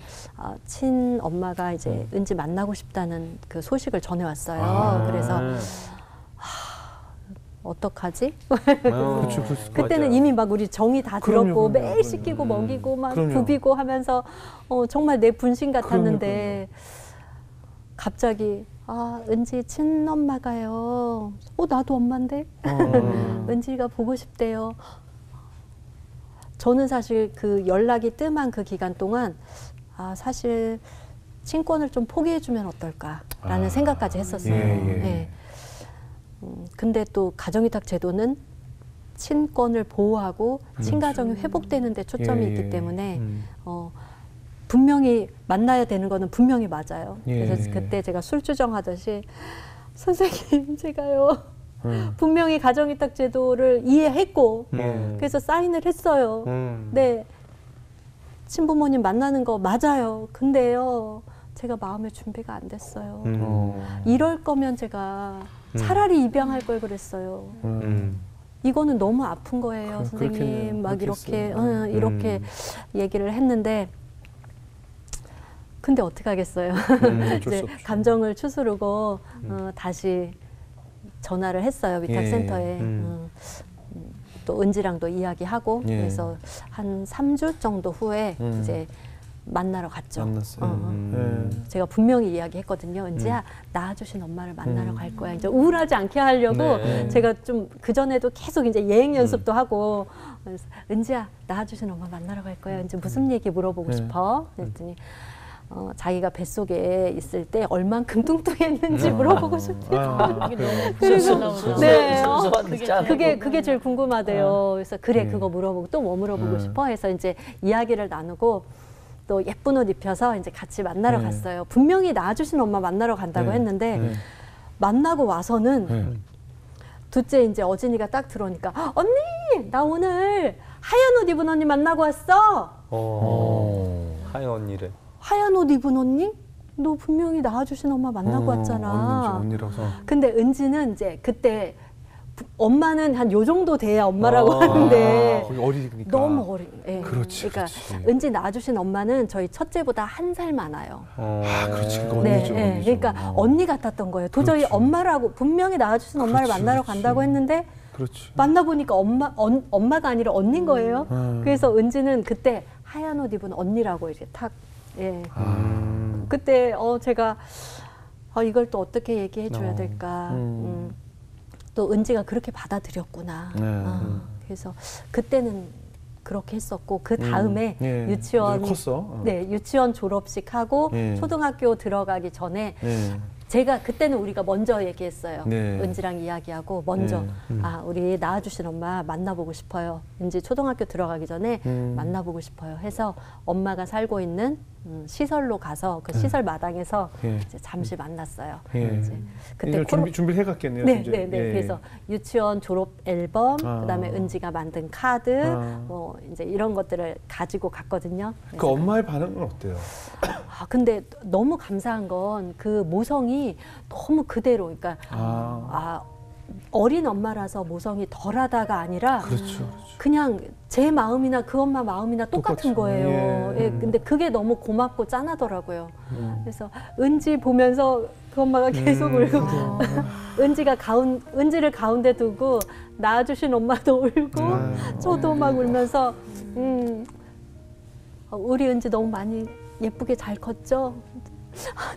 친엄마가 이제 은지 만나고 싶다는 그 소식을 전해왔어요. 그래서 어떡하지? 그렇죠, 그때는 이미 막 우리 정이 다 들었고 매일 씻기고 먹이고 막 부비고 하면서 정말 내 분신 같았는데 갑자기 은지 친엄마가요. 나도 엄마인데? 은지가 보고 싶대요. 저는 사실 그 연락이 뜸한 그 기간 동안 사실 친권을 좀 포기해주면 어떨까라는 생각까지 했었어요. 네. 근데 또 가정위탁 제도는 친권을 보호하고 친가정이 회복되는 데 초점이 있기 때문에 분명히 만나야 되는 거는 분명히 맞아요. 그래서 그때 제가 술주정하듯이 선생님 제가요 분명히 가정위탁 제도를 이해했고 그래서 사인을 했어요. 네, 친부모님 만나는 거 맞아요. 근데요 제가 마음의 준비가 안 됐어요. 이럴 거면 제가 차라리 입양할 걸 그랬어요. 이거는 너무 아픈 거예요, 선생님. 막 이렇게 이렇게 얘기를 했는데 근데 어떻게 하겠어요. 이제 감정을 추스르고 다시 전화를 했어요, 위탁센터에. 또 은지랑도 이야기하고 그래서 한 3주 정도 후에 이제 만나러 갔죠. 제가 분명히 이야기했거든요. 은지야, 낳아주신 엄마를 만나러 갈 거야. 이제 우울하지 않게 하려고 제가 좀 그전에도 계속 이제 예행 연습도 하고 그래서 은지야, 낳아주신 엄마 만나러 갈 거야. 이제 무슨 얘기 물어보고 싶어? 그랬더니 자기가 뱃속에 있을 때 얼만큼 뚱뚱했는지 물어보고 싶대요. 그리고 네, 그게 제일 궁금하대요. 그래서 그래, 그거 물어보고 또 뭐 물어보고 싶어? 해서 이제 이야기를 나누고 또 예쁜 옷 입혀서 이제 같이 만나러 갔어요. 분명히 낳아주신 엄마 만나러 간다고 했는데 만나고 와서는 둘째 이제 어진이가 딱 들어오니까 언니, 나 오늘 하얀 옷 입은 언니 만나고 왔어. 하얀 언니래. 하얀 옷 입은 언니? 너 분명히 낳아주신 엄마 만나고 왔잖아. 언니라서. 근데 은지는 이제 그때 엄마는 한 요 정도 돼야 엄마라고 하는데 어리니까. 너무 어린. 예. 그렇지. 그러니까 은지 낳아주신 엄마는 저희 첫째보다 1살 많아요. 그렇지. 언니죠. 네. 그러니까 언니 같았던 거예요. 도저히 그렇죠. 엄마라고 분명히 낳아주신 엄마를 만나러 간다고 했는데 만나보니까 엄마가 아니라 언니인 거예요. 그래서 은지는 그때 하얀 옷 입은 언니라고 이렇게 탁. 예. 그때 제가 이걸 또 어떻게 얘기해 줘야 될까. 또 은지가 그렇게 받아들였구나. 그래서 그때는 그렇게 했었고 그 다음에 유치원 컸어. 네, 유치원 졸업식 하고 초등학교 들어가기 전에 제가 그때는 우리가 먼저 얘기했어요. 은지랑 이야기하고 먼저 우리 낳아주신 엄마 만나보고 싶어요. 은지 초등학교 들어가기 전에 만나보고 싶어요. 해서 엄마가 살고 있는 시설로 가서 그 시설 마당에서 이제 잠시 만났어요. 이제 그때 준비를 해갔겠네요. 네. 그래서 유치원 졸업 앨범, 그다음에 은지가 만든 카드, 뭐 이제 이런 것들을 가지고 갔거든요. 그 엄마의 반응은 어때요? 근데 너무 감사한 건 그 모성이 너무 그대로, 그러니까 어린 엄마라서 모성이 덜하다가 아니라 그냥 제 마음이나 그 엄마 마음이나 똑같은 거예요. 근데 그게 너무 고맙고 짠하더라고요. 그래서 은지 보면서 그 엄마가 계속 울고 은지를 가운데 두고 낳아주신 엄마도 울고 저도 막 울면서 우리 은지 너무 많이 예쁘게 잘 컸죠?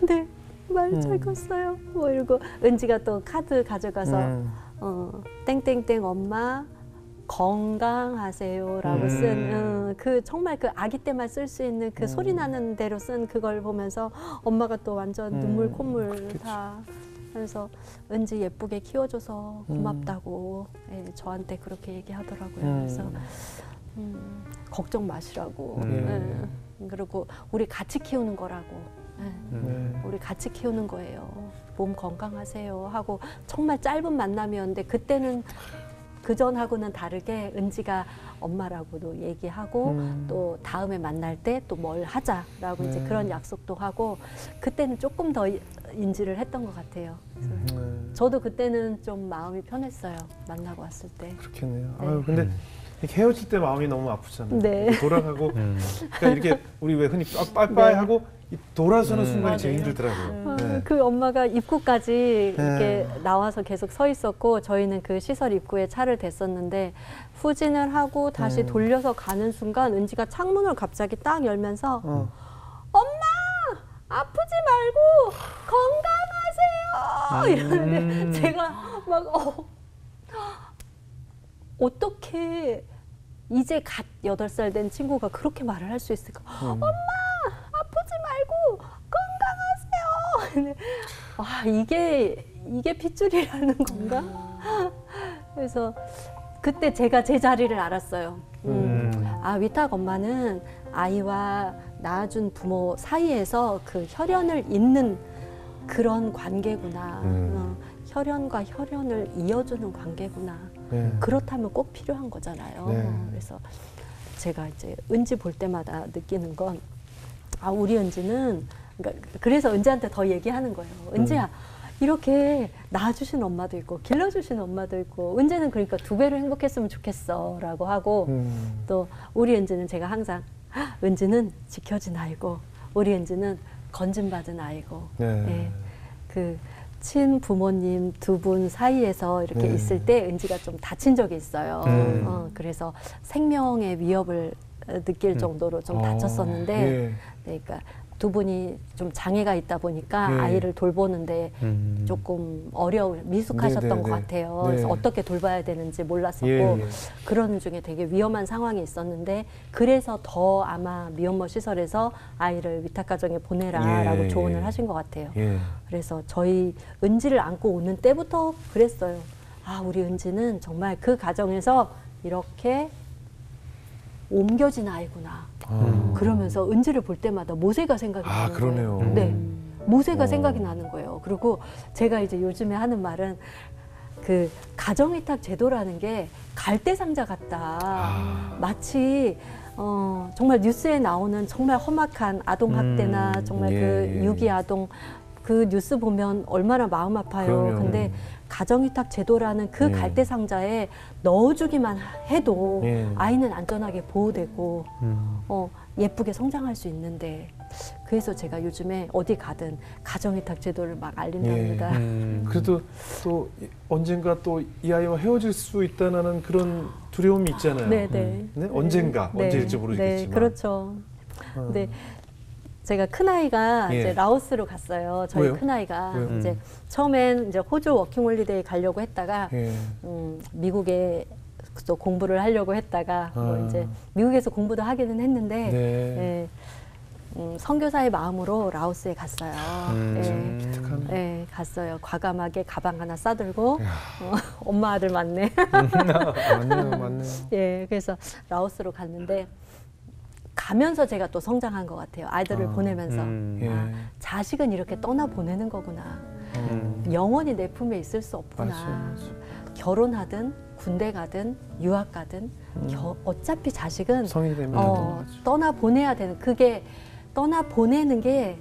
네. 많이 잘 컸어요. 뭐 이러고 은지가 또 카드 가져가서 땡땡땡 엄마 건강하세요라고 쓴 그 정말 그 아기 때만 쓸 수 있는 그 소리 나는 대로 쓴 그걸 보면서 엄마가 또 완전 눈물 콧물 그렇겠지. 다 하면서 은지 예쁘게 키워줘서 고맙다고 예, 저한테 그렇게 얘기하더라고요. 그래서 걱정 마시라고. 예. 그리고 우리 같이 키우는 거라고. 예. 우리 같이 키우는 거예요. 몸 건강하세요 하고 정말 짧은 만남이었는데 그때는 그전하고는 다르게 은지가 엄마라고도 얘기하고 또 다음에 만날 때 또 뭘 하자라고 이제 그런 약속도 하고 그때는 조금 더 인지를 했던 것 같아요. 저도 그때는 좀 마음이 편했어요. 만나고 왔을 때. 그렇겠네요. 네. 아유, 근데 이렇게 헤어질 때 마음이 너무 아프잖아요. 네. 이렇게 돌아가고 그러니까 이렇게 우리 왜 흔히 빠이빠이 하고 이 돌아서는 순간이 제일 힘들더라고요. 네. 그 엄마가 입구까지 이렇게 나와서 계속 서 있었고 저희는 그 시설 입구에 차를 댔었는데 후진을 하고 다시 돌려서 가는 순간 은지가 창문을 갑자기 딱 열면서 엄마 아프지 말고 건강하세요 이러는데 제가 막 어떻게 이제 갓 8살 된 친구가 그렇게 말을 할 수 있을까? 엄마 아프지 말고 건강하세요. 와 이게 핏줄이라는 건가? 그래서 그때 제가 제 자리를 알았어요. 아 위탁 엄마는 아이와 낳아준 부모 사이에서 그 혈연을 잇는 그런 관계구나. 혈연과 혈연을 이어주는 관계구나. 그렇다면 꼭 필요한 거잖아요. 그래서 제가 이제 은지 볼 때마다 느끼는 건 아 우리 은지는 그러니까 그래서 은지한테 더 얘기하는 거예요. 은지야 이렇게 낳아주신 엄마도 있고 길러주신 엄마도 있고 은지는 그러니까 2배로 행복했으면 좋겠어라고 하고 또 우리 은지는 제가 항상 은지는 지켜진 아이고 우리 은지는 건진받은 아이고 네. 그 친부모님 2분 사이에서 이렇게 있을 때 은지가 좀 다친 적이 있어요. 그래서 생명의 위협을 느낄 정도로 좀 다쳤었는데 네, 그러니까 2분이 좀 장애가 있다 보니까 아이를 돌보는데 조금 미숙하셨던 것 같아요. 그래서 어떻게 돌봐야 되는지 몰랐었고 그런 중에 되게 위험한 상황이 있었는데 그래서 더 아마 미혼모 시설에서 아이를 위탁가정에 보내라라고 조언을 하신 것 같아요. 그래서 저희 은지를 안고 오는 때부터 그랬어요. 아 우리 은지는 정말 그 가정에서 이렇게 옮겨진 아이구나. 그러면서 은지를 볼 때마다 모세가 생각이 나는 그러네요. 거예요. 네, 모세가 생각이 나는 거예요. 그리고 제가 이제 요즘에 하는 말은 그 가정위탁 제도라는 게 갈대상자 같다. 마치 정말 뉴스에 나오는 정말 험악한 아동 학대나 정말 그 유기 아동 그 뉴스 보면 얼마나 마음 아파요. 그럼요. 근데 가정위탁 제도라는 그 갈대 상자에 넣어주기만 해도 아이는 안전하게 보호되고 예쁘게 성장할 수 있는데 그래서 제가 요즘에 어디 가든 가정위탁 제도를 막 알린답니다. 그래도 또 언젠가 또 이 아이와 헤어질 수 있다는 그런 두려움이 있잖아요. 네네. 네? 언젠가 언제일지 모르겠지만. 네, 그렇죠. 근데 제가 큰아이가 이제 라오스로 갔어요. 저희 왜요? 큰아이가 왜요? 이제 처음엔 이제 호주 워킹홀리데이 가려고 했다가 미국에 또 공부를 하려고 했다가 뭐 이제 미국에서 공부도 하기는 했는데 선교사의 마음으로 라오스에 갔어요. 갔어요. 과감하게 가방 하나 싸들고 엄마 아들 맞네. 맞네요. 예, 그래서 라오스로 갔는데 가면서 제가 또 성장한 것 같아요. 아이들을 보내면서 자식은 이렇게 떠나 보내는 거구나. 영원히 내 품에 있을 수 없구나. 맞아. 결혼하든 군대 가든 유학 가든 어차피 자식은 성인이 되면 떠나 보내야 되는 그게 떠나 보내는 게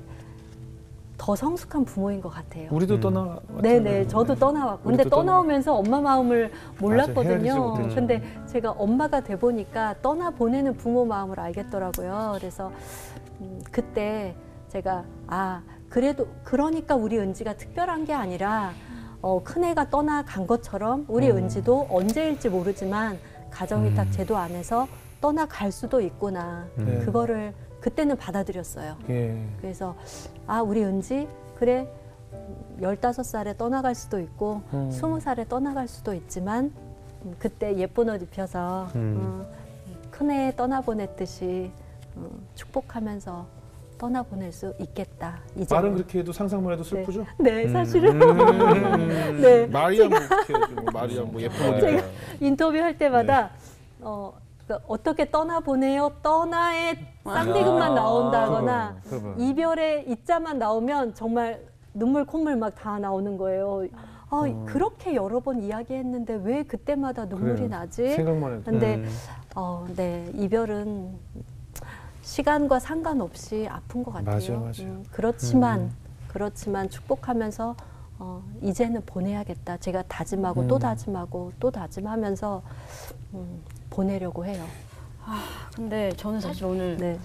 더 성숙한 부모인 것 같아요. 우리도 떠나. 네네, 저도 떠나왔고. 근데 떠나오면서 엄마 마음을 몰랐거든요. 헤아리지 근데 제가 엄마가 돼 보니까 떠나 보내는 부모 마음을 알겠더라고요. 그래서 그때 제가 그래도 그러니까 우리 은지가 특별한 게 아니라 큰애가 떠나간 것처럼 우리 은지도 언제일지 모르지만 가정위탁 제도 안에서 떠나갈 수도 있구나. 그거를 그때는 받아들였어요. 그래서 우리 은지 그래 15살에 떠나갈 수도 있고 20살에 떠나갈 수도 있지만 그때 예쁜 옷 입혀서 큰애 떠나보냈듯이 축복하면서 떠나보낼 수 있겠다. 이제 말은 그렇게 해도 상상만 해도 슬프죠? 네, 사실은 네. 말이야 뭐 그렇게 뭐 말이야 뭐 예쁘게. 제가 인터뷰할 때마다 어떻게 떠나보내요? 떠나의 쌍디귿만 나온다거나 이별의 이자만 나오면 정말 눈물 콧물 막 다 나오는 거예요. 그렇게 여러 번 이야기했는데 왜 그때마다 눈물이 나지? 생각만 해도. 근데 네, 이별은 시간과 상관없이 아픈 것 같아요. 맞아요. 그렇지만 축복하면서 이제는 보내야겠다. 제가 다짐하고 또 다짐하고 또 다짐하면서 보내려고 해요. 근데 저는 사실 오늘 네.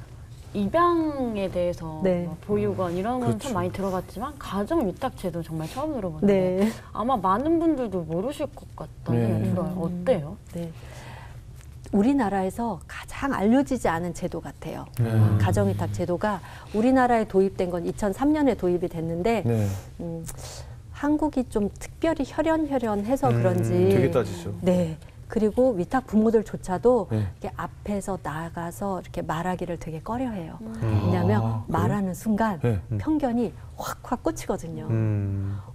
입양에 대해서 네. 뭐 보육원 이런 건 참 그렇죠. 많이 들어봤지만 가정 위탁 제도 정말 처음 들어보는데 네. 아마 많은 분들도 모르실 것 같다는 생각이 들어요. 어때요? 네. 우리나라에서 가장 알려지지 않은 제도 같아요. 가정위탁 제도가 우리나라에 도입된 건 2003년에 도입이 됐는데 네. 한국이 좀 특별히 혈연해서 그런지 되게 따지죠. 네. 그리고 위탁 부모들조차도 네. 이렇게 앞에서 나가서 이렇게 말하기를 되게 꺼려해요. 왜냐하면 말하는 순간 네. 편견이 확 꽂히거든요.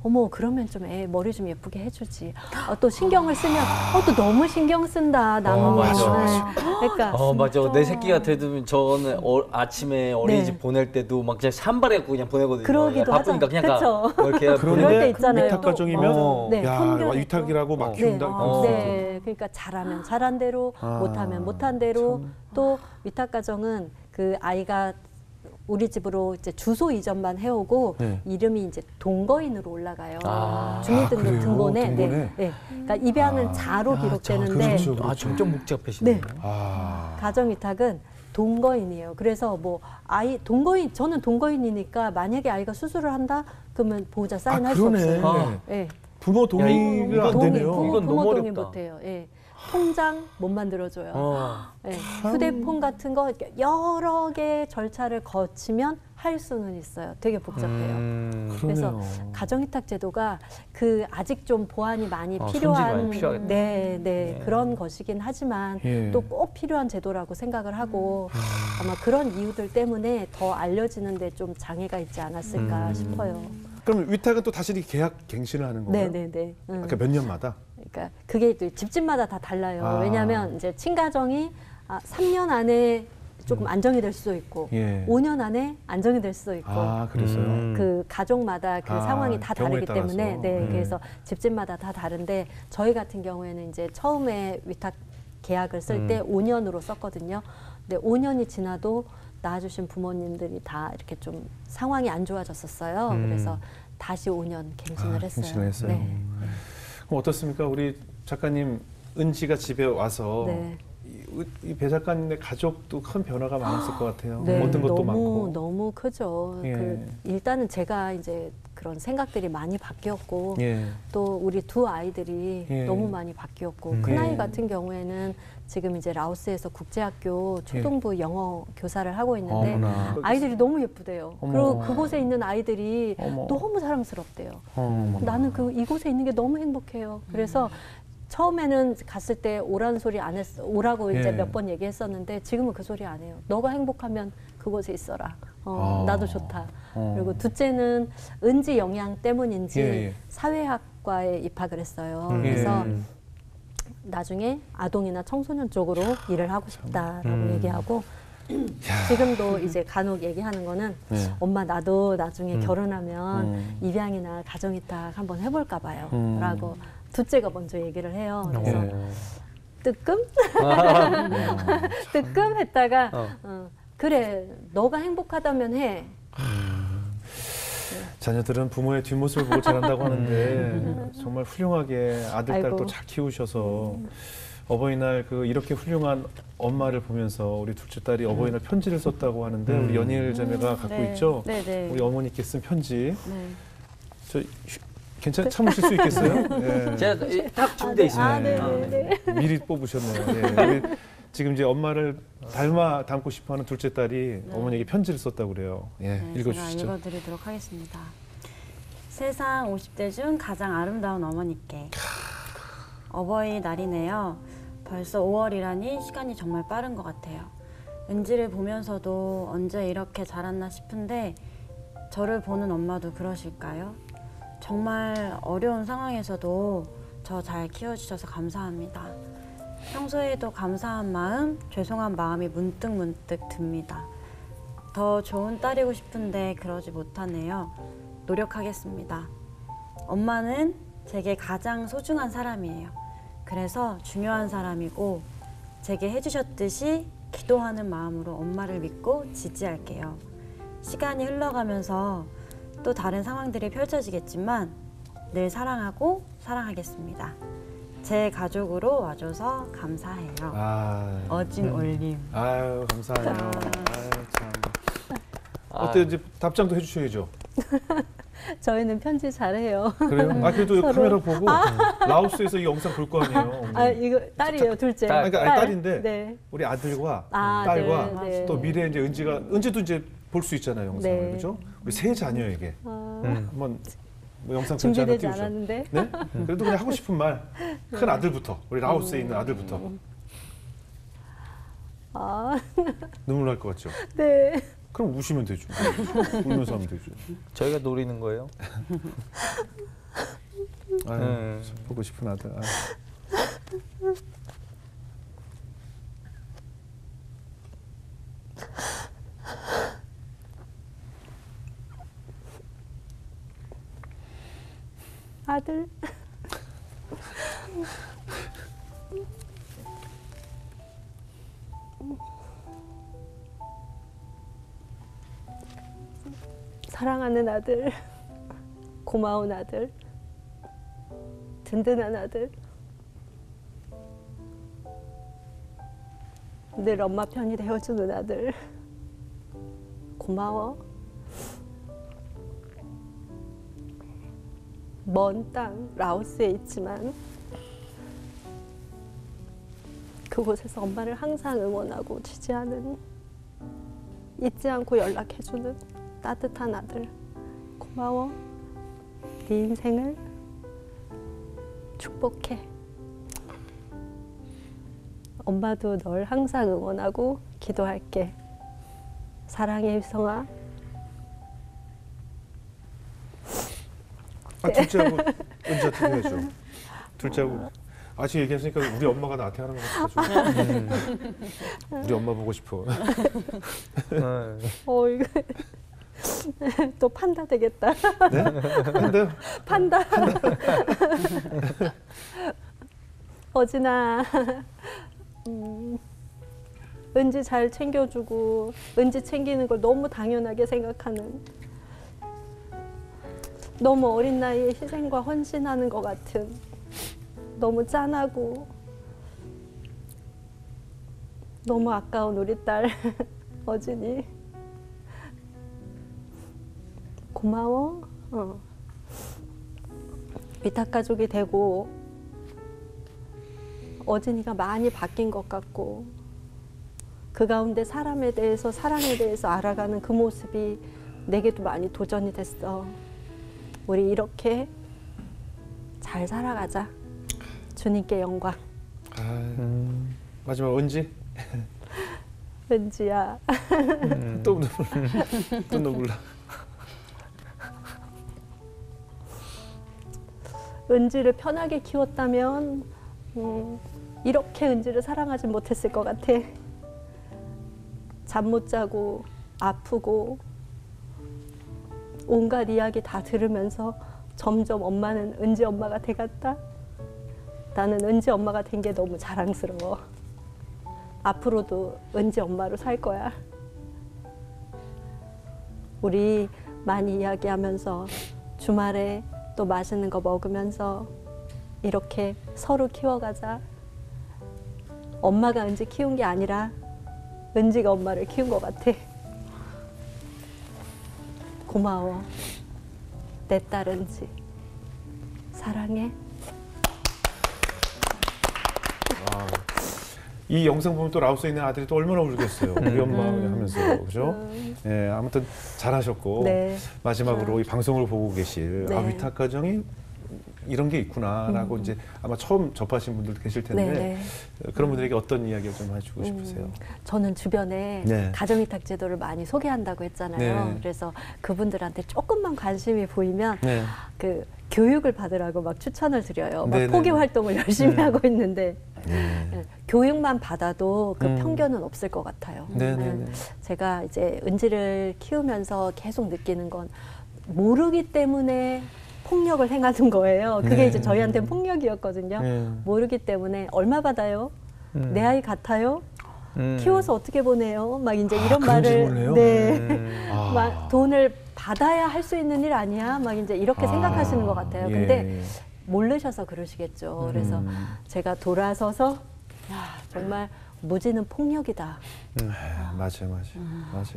어머 그러면 좀 애 머리 좀 예쁘게 해주지. 또 신경을 쓰면 또 너무 신경 쓴다. 나는 맞아. 그러니까 맞아. 내 새끼가 돼도 저는 아침에 어린이집 네. 보낼 때도 막 그냥 산발해갖고 그냥 보내거든요. 그러기도 바쁘니까 하죠. 그냥 그쵸. 가. 이렇게 그럴 때 있잖아요. 위탁 가정이면 네, 야 편견이 위탁이라고 막 네, 키운다. 네, 그러니까 잘하면 잘한 대로, 못하면 못한 대로. 또 위탁 가정은 그 아이가 우리 집으로 이제 주소 이전만 해오고 네. 이름이 이제 동거인으로 올라가요. 그래요? 주민등록 등본에. 등본에? 네, 네. 그러니까 입양은 자로 기록되는데 그렇죠. 점점 복잡해지네. 네. 아. 가정 위탁은 동거인이에요. 그래서 뭐 아이 동거인 저는 동거인이니까 만약에 아이가 수술을 한다 그러면 보호자 사인할 수 그러네. 없어요. 네. 부모 동의가 안 동의, 되네요. 이건 부모 너무 동의 어렵다. 못해요. 예. 통장 못 만들어줘요. 예. 휴대폰 같은 거 이렇게 여러 개의 절차를 거치면 할 수는 있어요. 되게 복잡해요. 그래서 그러네요. 가정위탁 제도가 그 아직 좀 보완이 많이 손질이 필요한 많이 필요하겠다. 네, 그런 것이긴 하지만 예. 또 꼭 필요한 제도라고 생각을 하고 아마 그런 이유들 때문에 더 알려지는데 좀 장애가 있지 않았을까 싶어요. 그럼 위탁은 또 다시 계약 갱신을 하는 건가요? 네. 그러니까 몇 년마다? 그러니까 그게 또 집집마다 다 달라요. 아. 왜냐하면 이제 친가정이 3년 안에 조금 안정이 될 수도 있고 예. 5년 안에 안정이 될 수도 있고 그래서요. 그 가족마다 그 상황이 다 경우에 다르기 따라서. 때문에 네, 네. 그래서 집집마다 다 다른데 저희 같은 경우에는 이제 처음에 위탁 계약을 쓸 때 5년으로 썼거든요. 근데 5년이 지나도 낳아주신 부모님들이 다 이렇게 좀 상황이 안 좋아졌었어요. 그래서 다시 5년 갱신을 했어요. 갱신을 했어요. 네. 그럼 어떻습니까? 우리 작가님 은지가 집에 와서 네. 이 배 작가님의 가족도 큰 변화가 많았을 것 같아요. 네, 얻은 것도 많고. 너무 크죠. 예. 일단은 제가 이제 그런 생각들이 많이 바뀌었고 예. 또 우리 두 아이들이 예. 너무 많이 바뀌었고 큰 예. 아이 같은 경우에는 지금 이제 라오스에서 국제학교 초등부 영어 교사를 하고 있는데 어머나. 아이들이 너무 예쁘대요. 어머. 그리고 그곳에 있는 아이들이 어머. 너무 사랑스럽대요. 어머나. 나는 이곳에 있는 게 너무 행복해요. 그래서 처음에는 갔을 때 오라는 소리 안 했어. 오라고 이제 예. 몇 번 얘기했었는데 지금은 그 소리 안 해요. 너가 행복하면 그곳에 있어라. 나도 좋다. 그리고 둘째는 은지 영향 때문인지 예. 사회학과에 입학을 했어요. 예. 그래서 나중에 아동이나 청소년 쪽으로 일을 하고 싶다라고 얘기하고 지금도 이제 간혹 얘기하는 거는 네. 엄마 나도 나중에 결혼하면 입양이나 가정위탁 한번 해볼까 봐요. 라고 둘째가 먼저 얘기를 해요. 그래서 뜨끔? 뜨끔 했다가 그래 너가 행복하다면 해. 자녀들은 부모의 뒷모습을 보고 자란다고 하는데 정말 훌륭하게 아들, 딸 아이고. 또 잘 키우셔서 어버이날 이렇게 훌륭한 엄마를 보면서 우리 둘째 딸이 어버이날 편지를 썼다고 하는데 우리 연일 자매가 갖고 네. 있죠. 네. 우리 어머니께 쓴 편지. 네. 참으실 수 있겠어요? 예. 제가 딱 준비돼 있습니다. 네네네. 미리 뽑으셨네요. 예. 지금 이제 엄마를 닮고 싶어하는 둘째 딸이 어머니에게 편지를 썼다고 그래요. 예, 네, 읽어주시죠. 제가 읽어드리도록 하겠습니다. 세상 50대 중 가장 아름다운 어머니께 어버이날이네요. 벌써 5월이라니 시간이 정말 빠른 것 같아요. 은지를 보면서도 언제 이렇게 자랐나 싶은데 저를 보는 엄마도 그러실까요? 정말 어려운 상황에서도 저 잘 키워주셔서 감사합니다. 평소에도 감사한 마음, 죄송한 마음이 문득 듭니다. 더 좋은 딸이고 싶은데 그러지 못하네요. 노력하겠습니다. 엄마는 제게 가장 소중한 사람이에요. 그래서 중요한 사람이고 제게 해주셨듯이 기도하는 마음으로 엄마를 믿고 지지할게요. 시간이 흘러가면서 또 다른 상황들이 펼쳐지겠지만 늘 사랑하고 사랑하겠습니다. 제 가족으로 와줘서 감사해요. 어진 올림. 아유, 감사해요. 아유, 참. 어때, 이제 답장도 해주셔야죠. 저희는 편지 잘해요. 그래요? 그래도 카메라 보고 라오스에서 이 영상 볼 거 아니에요. 이거 딸이에요, 둘째. 그러니까 딸인데 네. 우리 아들과 딸과 네. 또 미래 이제 은지도 이제 볼 수 있잖아요, 영상을. 네. 그죠? 우리 세 자녀에게 한번 뭐 영상 편지 하나 준비되지 띄우죠. 않았는데. 네? 그래도 그냥 하고 싶은 말. 큰 아들부터. 우리 라오스에 있는 아들부터. 눈물 날 것 같죠? 네. 그럼 우시면 되죠. 울면서 하면 되죠. 저희가 노리는 거예요? 아유, 보고 싶은 아들. 아유. 아들. 사랑하는 아들, 고마운 아들, 든든한 아들, 늘 엄마 편이 되어주는 아들, 고마워. 먼 땅 라오스에 있지만 그곳에서 엄마를 항상 응원하고 지지하는, 잊지 않고 연락해주는 따뜻한 아들, 고마워. 네 인생을 축복해. 엄마도 널 항상 응원하고 기도할게. 사랑해, 유성아. 둘째하고 은지한테 해야죠. 둘째하고 아직 얘기했으니까 우리 엄마가 나한테 하는 것 같아가지고 우리 엄마 보고 싶어. 이거 또 판다 되겠다. 네? 근데 판다. 어진아, 은지 잘 챙겨주고 은지 챙기는 걸 너무 당연하게 생각하는, 너무 어린 나이에 희생과 헌신하는 것 같은, 너무 짠하고 너무 아까운 우리 딸 어진이, 고마워. 위탁 가족이 되고 어진이가 많이 바뀐 것 같고 그 가운데 사람에 대해서, 사랑에 대해서 알아가는 그 모습이 내게도 많이 도전이 됐어. 우리 이렇게 잘 살아가자. 주님께 영광. 마지막 은지? 은지야. 또 눈물 나. 은지를 편하게 키웠다면 이렇게 은지를 사랑하지 못했을 것 같아. 잠 못 자고 아프고 온갖 이야기 다 들으면서 점점 엄마는 은지 엄마가 돼갔다. 나는 은지 엄마가 된 게 너무 자랑스러워. 앞으로도 은지 엄마로 살 거야. 우리 많이 이야기하면서 주말에 또 맛있는 거 먹으면서 이렇게 서로 키워가자. 엄마가 은지 키운 게 아니라 은지가 엄마를 키운 것 같아. 고마워. 내 딸 은지. 사랑해. 이 영상 보면 또 라오스에 있는 아들이 또 얼마나 울겠어요. 우리 엄마 하면서. 그죠? 네, 아무튼 잘하셨고. 네. 마지막으로 이 방송을 보고 계실 네. 위탁 가정이 이런 게 있구나라고 이제 아마 처음 접하신 분들도 계실 텐데 네네. 그런 분들에게 어떤 이야기를 좀 해주고 싶으세요? 저는 주변에 네. 가정위탁 제도를 많이 소개한다고 했잖아요. 네. 그래서 그분들한테 조금만 관심이 보이면 네. 그 교육을 받으라고 막 추천을 드려요. 막 네네. 포기 활동을 열심히 하고 있는데 네. 교육만 받아도 그 편견은 없을 것 같아요. 네네네. 제가 이제 은지를 키우면서 계속 느끼는 건 모르기 때문에 폭력을 행하는 거예요. 그게 네. 이제 저희한테는 폭력이었거든요. 네. 모르기 때문에 얼마 받아요? 내 아이 같아요? 키워서 어떻게 보내요? 막 이제 이런 그런 말을 질문을 해요? 네. 막 돈을 받아야 할 수 있는 일 아니야? 막 이제 이렇게 생각하시는 것 같아요. 예. 근데 모르셔서 그러시겠죠. 그래서 제가 돌아서서 야, 정말 무지는 폭력이다. 맞아요.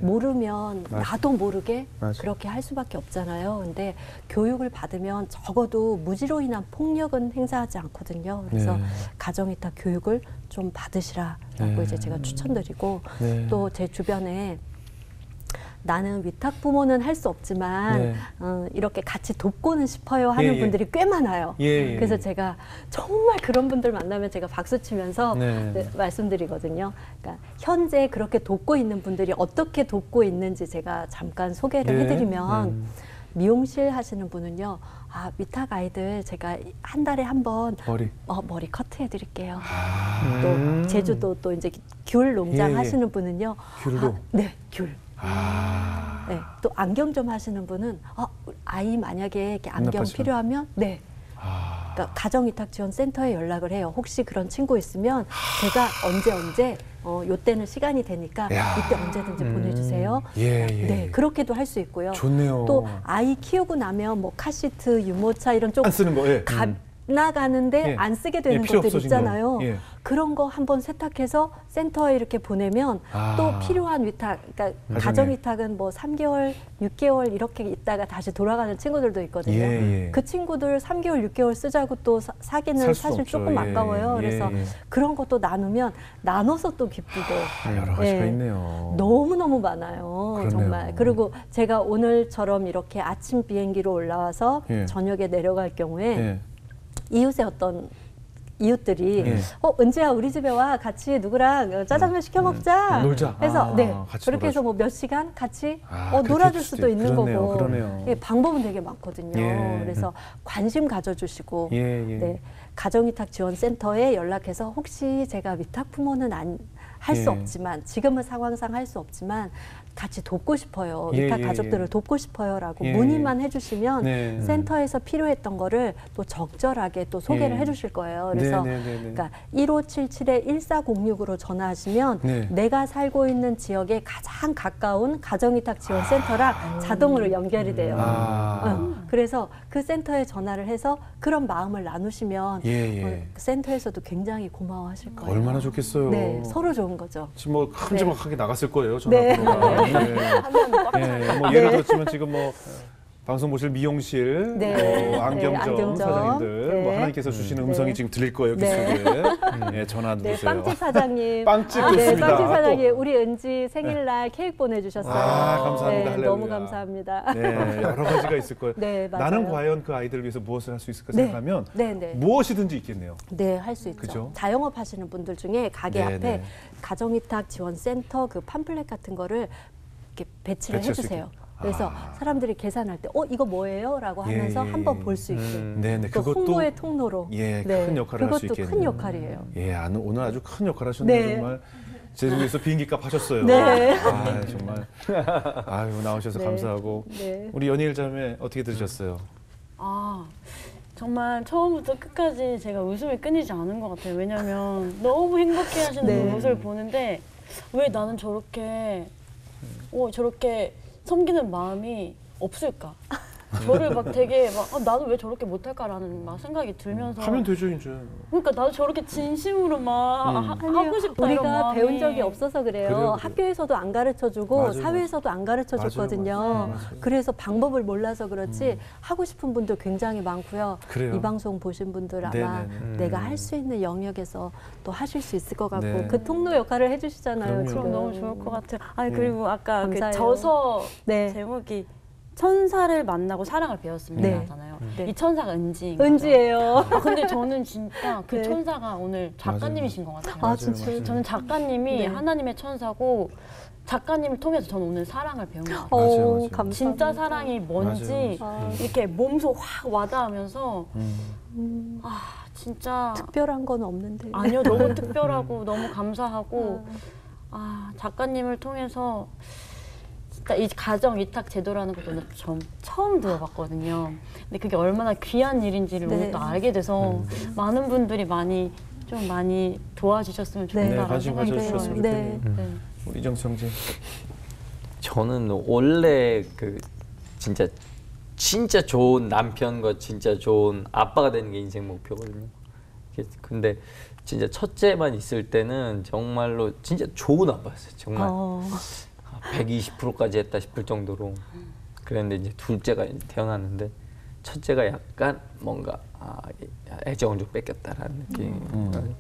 모르면 맞아요. 나도 모르게 맞아요. 그렇게 할 수밖에 없잖아요. 근데 교육을 받으면 적어도 무지로 인한 폭력은 행사하지 않거든요. 그래서 네. 가정위탁 교육을 좀 받으시라라고 네. 이제 제가 추천드리고 네. 또 제 주변에 나는 위탁 부모는 할 수 없지만 네. 이렇게 같이 돕고는 싶어요 하는 예, 예. 분들이 꽤 많아요. 예, 예. 그래서 제가 정말 그런 분들 만나면 제가 박수 치면서 네. 말씀드리거든요. 그러니까 현재 그렇게 돕고 있는 분들이 어떻게 돕고 있는지 제가 잠깐 소개를 네. 해드리면 미용실 하시는 분은요. 아, 위탁 아이들 제가 한 달에 한 번 머리 커트 해드릴게요. 또 제주도 또 이제 귤 농장 예, 예. 하시는 분은요. 귤도? 네, 귤. 네, 또 안경 좀 하시는 분은 아이 만약에 이렇게 안경 눈나빠지죠? 필요하면 네. 그러니까 가정위탁지원센터에 연락을 해요. 혹시 그런 친구 있으면 제가 언제 요때는 시간이 되니까 야. 이때 언제든지 보내주세요. 예. 네, 그렇게도 할 수 있고요. 좋네요. 또 아이 키우고 나면 뭐 카시트, 유모차 이런 좀 안 쓰는 거. 예. 나가는데 예. 안 쓰게 되는 필요 것들 없어진 있잖아요. 거. 예. 그런 거 한번 세탁해서 센터에 이렇게 보내면 또 필요한 위탁, 그러니까 가정 위탁은 뭐 3개월, 6개월 이렇게 있다가 다시 돌아가는 친구들도 있거든요. 예. 그 친구들 3개월, 6개월 쓰자고 또 사기는 살 수도 사실 없죠. 조금 예. 아까워요. 그래서 예. 그런 것도 나누면 나눠서 또 기쁘고 여러 가지가 예. 있네요. 너무너무 많아요. 그러네요. 정말. 그리고 제가 오늘처럼 이렇게 아침 비행기로 올라와서 예. 저녁에 내려갈 경우에 예. 이웃의 어떤 이웃들이 예. 은지야 우리 집에 와 같이 누구랑 짜장면 시켜 먹자 놀자. 해서 네 같이 그렇게 해서 놀아줘. 뭐 몇 시간 같이 그렇게 놀아줄 해줄 수도 있는 그러네요. 거고 그러네요. 예, 방법은 되게 많거든요. 예. 그래서 관심 가져주시고 예. 네, 가정위탁지원센터에 연락해서 혹시 제가 위탁 부모는 할 수 예. 없지만 지금은 상황상 할 수 없지만 같이 돕고 싶어요. 예, 위탁 예, 가족들을 예. 돕고 싶어요라고 예. 문의만 해주시면 네. 센터에서 필요했던 거를 또 적절하게 또 소개를 예. 해주실 거예요. 그래서 그러니까 1577-1406으로 전화하시면 네. 내가 살고 있는 지역에 가장 가까운 가정위탁지원센터랑 자동으로 연결이 돼요. 그래서 그 센터에 전화를 해서 그런 마음을 나누시면 예. 센터에서도 굉장히 고마워하실 거예요. 얼마나 좋겠어요. 네, 서로 좋은 거죠. 지금 뭐 큼지막하게 나갔을 거예요. 네. 전화번호가. 뭐 예를 들었지만 지금 뭐 방송 보실 미용실, 네. 안경점, 안경점. 사장님들, 네. 뭐 하나님께서 주시는 음성이 지금 들릴 거예요. 귓속에. 예, 전화 네, 주세요. 빵집 사장님. 빵집 네, 좋습니다. 빵집 사장님. 우리 은지 생일날 케이크 보내주셨어요. 감사합니다. 네, 할렐루야. 너무 감사합니다. 네, 여러 가지가 있을 거예요. 네, 맞아요. 나는 과연 그 아이들을 위해서 무엇을 할 수 있을까 네. 생각하면 네, 네. 무엇이든지 있겠네요. 네, 할 수 있죠. 그죠? 자영업 하시는 분들 중에 가게 네, 앞에 네. 가정위탁 지원센터 그 팜플렛 같은 거를 이렇게 배치를 배치할 수 해주세요. 있게. 그래서 사람들이 계산할 때 이거 뭐예요? 라고 하면서 예. 한번 볼 수 있게. 네네, 또 그것도 홍보의 통로로. 예, 네, 큰 역할을 할 수 그것도 있겠네요. 큰 역할이에요. 예, 오늘 아주 큰 역할 하셨네요. 네. 정말 제주도에서 비행기값 하셨어요. 네. 정말 아유 나오셔서 네. 감사하고 네. 우리 연일 자매 어떻게 들으셨어요? 정말 처음부터 끝까지 제가 웃음이 끊이지 않은 것 같아요. 왜냐면 너무 행복해 하시는 네. 그 모습을 보는데 왜 나는 저렇게 섬기는 마음이 없을까? 저를 막 되게 나는 왜 저렇게 못할까라는 막 생각이 들면서 하면 되죠 이제. 그러니까 나도 저렇게 진심으로 막 하고 싶다 이런 우리가 마음이. 배운 적이 없어서 그래요. 그래요. 학교에서도 안 가르쳐주고 맞아요. 사회에서도 안 가르쳐줬거든요. 맞아요. 그래서 방법을 몰라서 그렇지 하고 싶은 분들 굉장히 많고요. 그래요. 이 방송 보신 분들 아마 네네네. 내가 할 수 있는 영역에서 또 하실 수 있을 것 같고 네. 그 통로 역할을 해주시잖아요. 그럼요. 지금. 그럼 너무 좋을 것 같아요. 아니 그리고 아까 그 감사해요. 저서 네. 제목이 천사를 만나고 사랑을 배웠습니다 네. 하잖아요. 네. 이 천사가 은지인 은지예요. 근데 저는 진짜 그 네. 천사가 오늘 작가님이신 것 같아요. 아, 진짜요? 저는 작가님이 네. 하나님의 천사고 작가님을 통해서 저는 오늘 사랑을 배운 것 같아요. 맞아요. 감사합니다. 진짜 사랑이 뭔지 맞아요. 이렇게 몸소 확 와닿으면서 아 진짜 특별한 건 없는데. 아니요 너무 특별하고 너무 감사하고 아 작가님을 통해서 진짜 이 가정 위탁 제도라는 것도 오늘 처음 들어봤거든요. 근데 그게 얼마나 귀한 일인지를 네. 오늘 또 알게 돼서 많은 분들이 많이 도와주셨으면 네, 좋겠다라는 관심 생각이 가져주셨으면 들어요. 네. 좋겠네요. 네. 우리 이정수 형제. 저는 원래 그 진짜 좋은 남편과 진짜 좋은 아빠가 되는 게 인생 목표거든요. 근데 진짜 첫째만 있을 때는 정말로 진짜 좋은 아빠였어요. 정말 120%까지 했다 싶을 정도로. 그랬는데 이제 둘째가 태어났는데 첫째가 약간 뭔가 애정을 좀 뺏겼다라는 느낌을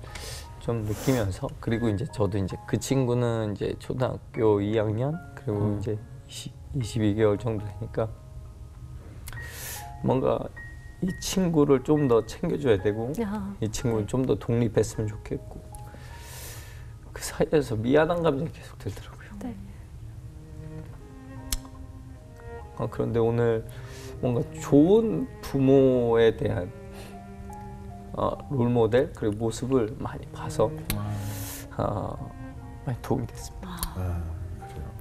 좀 느끼면서, 그리고 이제 저도 이제 그 친구는 이제 초등학교 2학년 그리고 이제 22개월 정도 되니까 뭔가 이 친구를 좀 더 챙겨줘야 되고 이 친구를 좀 더 독립했으면 좋겠고, 그 사이에서 미안한 감정이 계속 들더라고요. 네. 그런데 오늘 뭔가 좋은 부모에 대한 롤모델 그리고 모습을 많이 봐서 많이 도움이 됐습니다.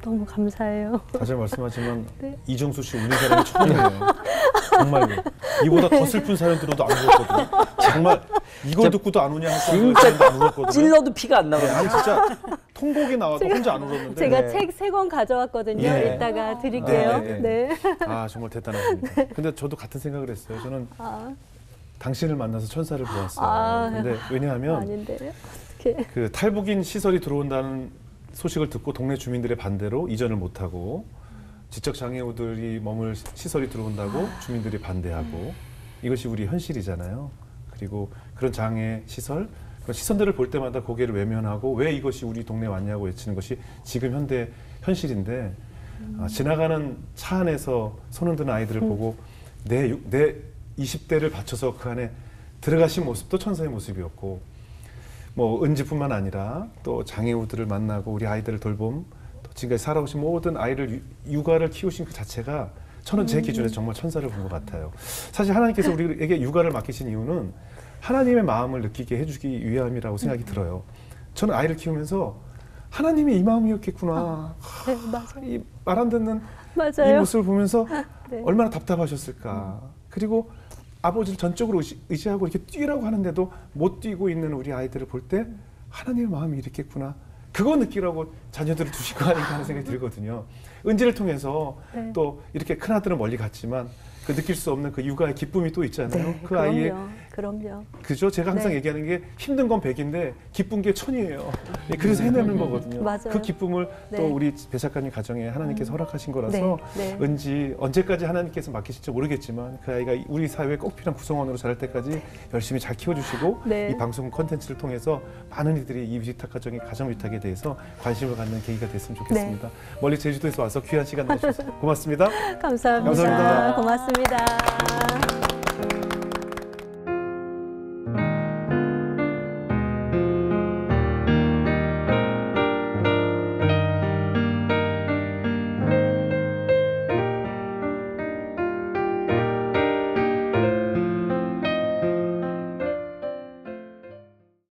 너무 감사해요. 다시 말씀하지만 네. 이정수 씨 우는 사람이 처음이에요. 정말로. 이보다 더 슬픈 사연 들어도 안 울었거든요. 정말 이걸 듣고도 안 우냐 할 정도로 안 울었거든요. 찔러도 피가 안 네, 나와요. 아니 진짜 통곡이 나와도 혼자 안 울었는데. 제가 네. 책 3권 가져왔거든요. 예. 이따가 드릴게요. 네, 네. 네, 아 정말 대단하십니다. 근데 저도 같은 생각을 했어요. 저는 당신을 만나서 천사를 보았어요. 근데 왜냐하면 아닌데. 어떻게? 그 탈북인 시설이 들어온다는 소식을 듣고 동네 주민들의 반대로 이전을 못하고, 지적 장애우들이 머물 시설이 들어온다고 주민들이 반대하고, 이것이 우리 현실이잖아요. 그리고 그런 장애 시설, 그런 시선들을 볼 때마다 고개를 외면하고 왜 이것이 우리 동네에 왔냐고 외치는 것이 지금 현대 현실인데, 지나가는 차 안에서 손 흔드는 아이들을 보고 내 20대를 바쳐서 그 안에 들어가신 모습도 천사의 모습이었고, 뭐 은지뿐만 아니라 또 장애우들을 만나고 우리 아이들을 돌봄, 또 지금까지 살아오신 모든 아이를 육아를 키우신 그 자체가 저는 제 기준에 정말 천사를 본 것 같아요. 사실 하나님께서 우리에게 육아를 맡기신 이유는 하나님의 마음을 느끼게 해주기 위함이라고 생각이 들어요. 저는 아이를 키우면서 하나님이 이 마음이었겠구나. 네, 맞아요. 이 말 안 듣는 맞아요. 이 모습을 보면서 네. 얼마나 답답하셨을까. 그리고 아버지를 전적으로 의지하고 이렇게 뛰라고 하는데도 못 뛰고 있는 우리 아이들을 볼 때 하나님의 마음이 이렇겠구나. 그거 느끼라고 자녀들을 두시고 아닌가 하는 생각이 들거든요. 은지를 통해서 네. 또 이렇게 큰아들은 멀리 갔지만 그 느낄 수 없는 그 육아의 기쁨이 또 있잖아요. 네, 그 아이의 그럼요. 그죠? 제가 항상 네. 얘기하는 게 힘든 건 100인데 기쁜 게 1000이에요. 그래서 해내는 거거든요. 맞아요. 그 기쁨을 네. 또 우리 배 작가님 가정에 하나님께서 허락하신 거라서 네. 은지 언제까지 하나님께서 맡기실지 모르겠지만 그 아이가 우리 사회에 꼭 필요한 구성원으로 자랄 때까지 열심히 잘 키워주시고 네. 이 방송 콘텐츠를 통해서 많은 이들이 이 위탁 가정의 가정 위탁에 대해서 관심을 갖는 계기가 됐으면 좋겠습니다. 멀리 제주도에서 와서 귀한 시간 내주셔서 고맙습니다. 감사합니다. 감사합니다. 고맙습니다.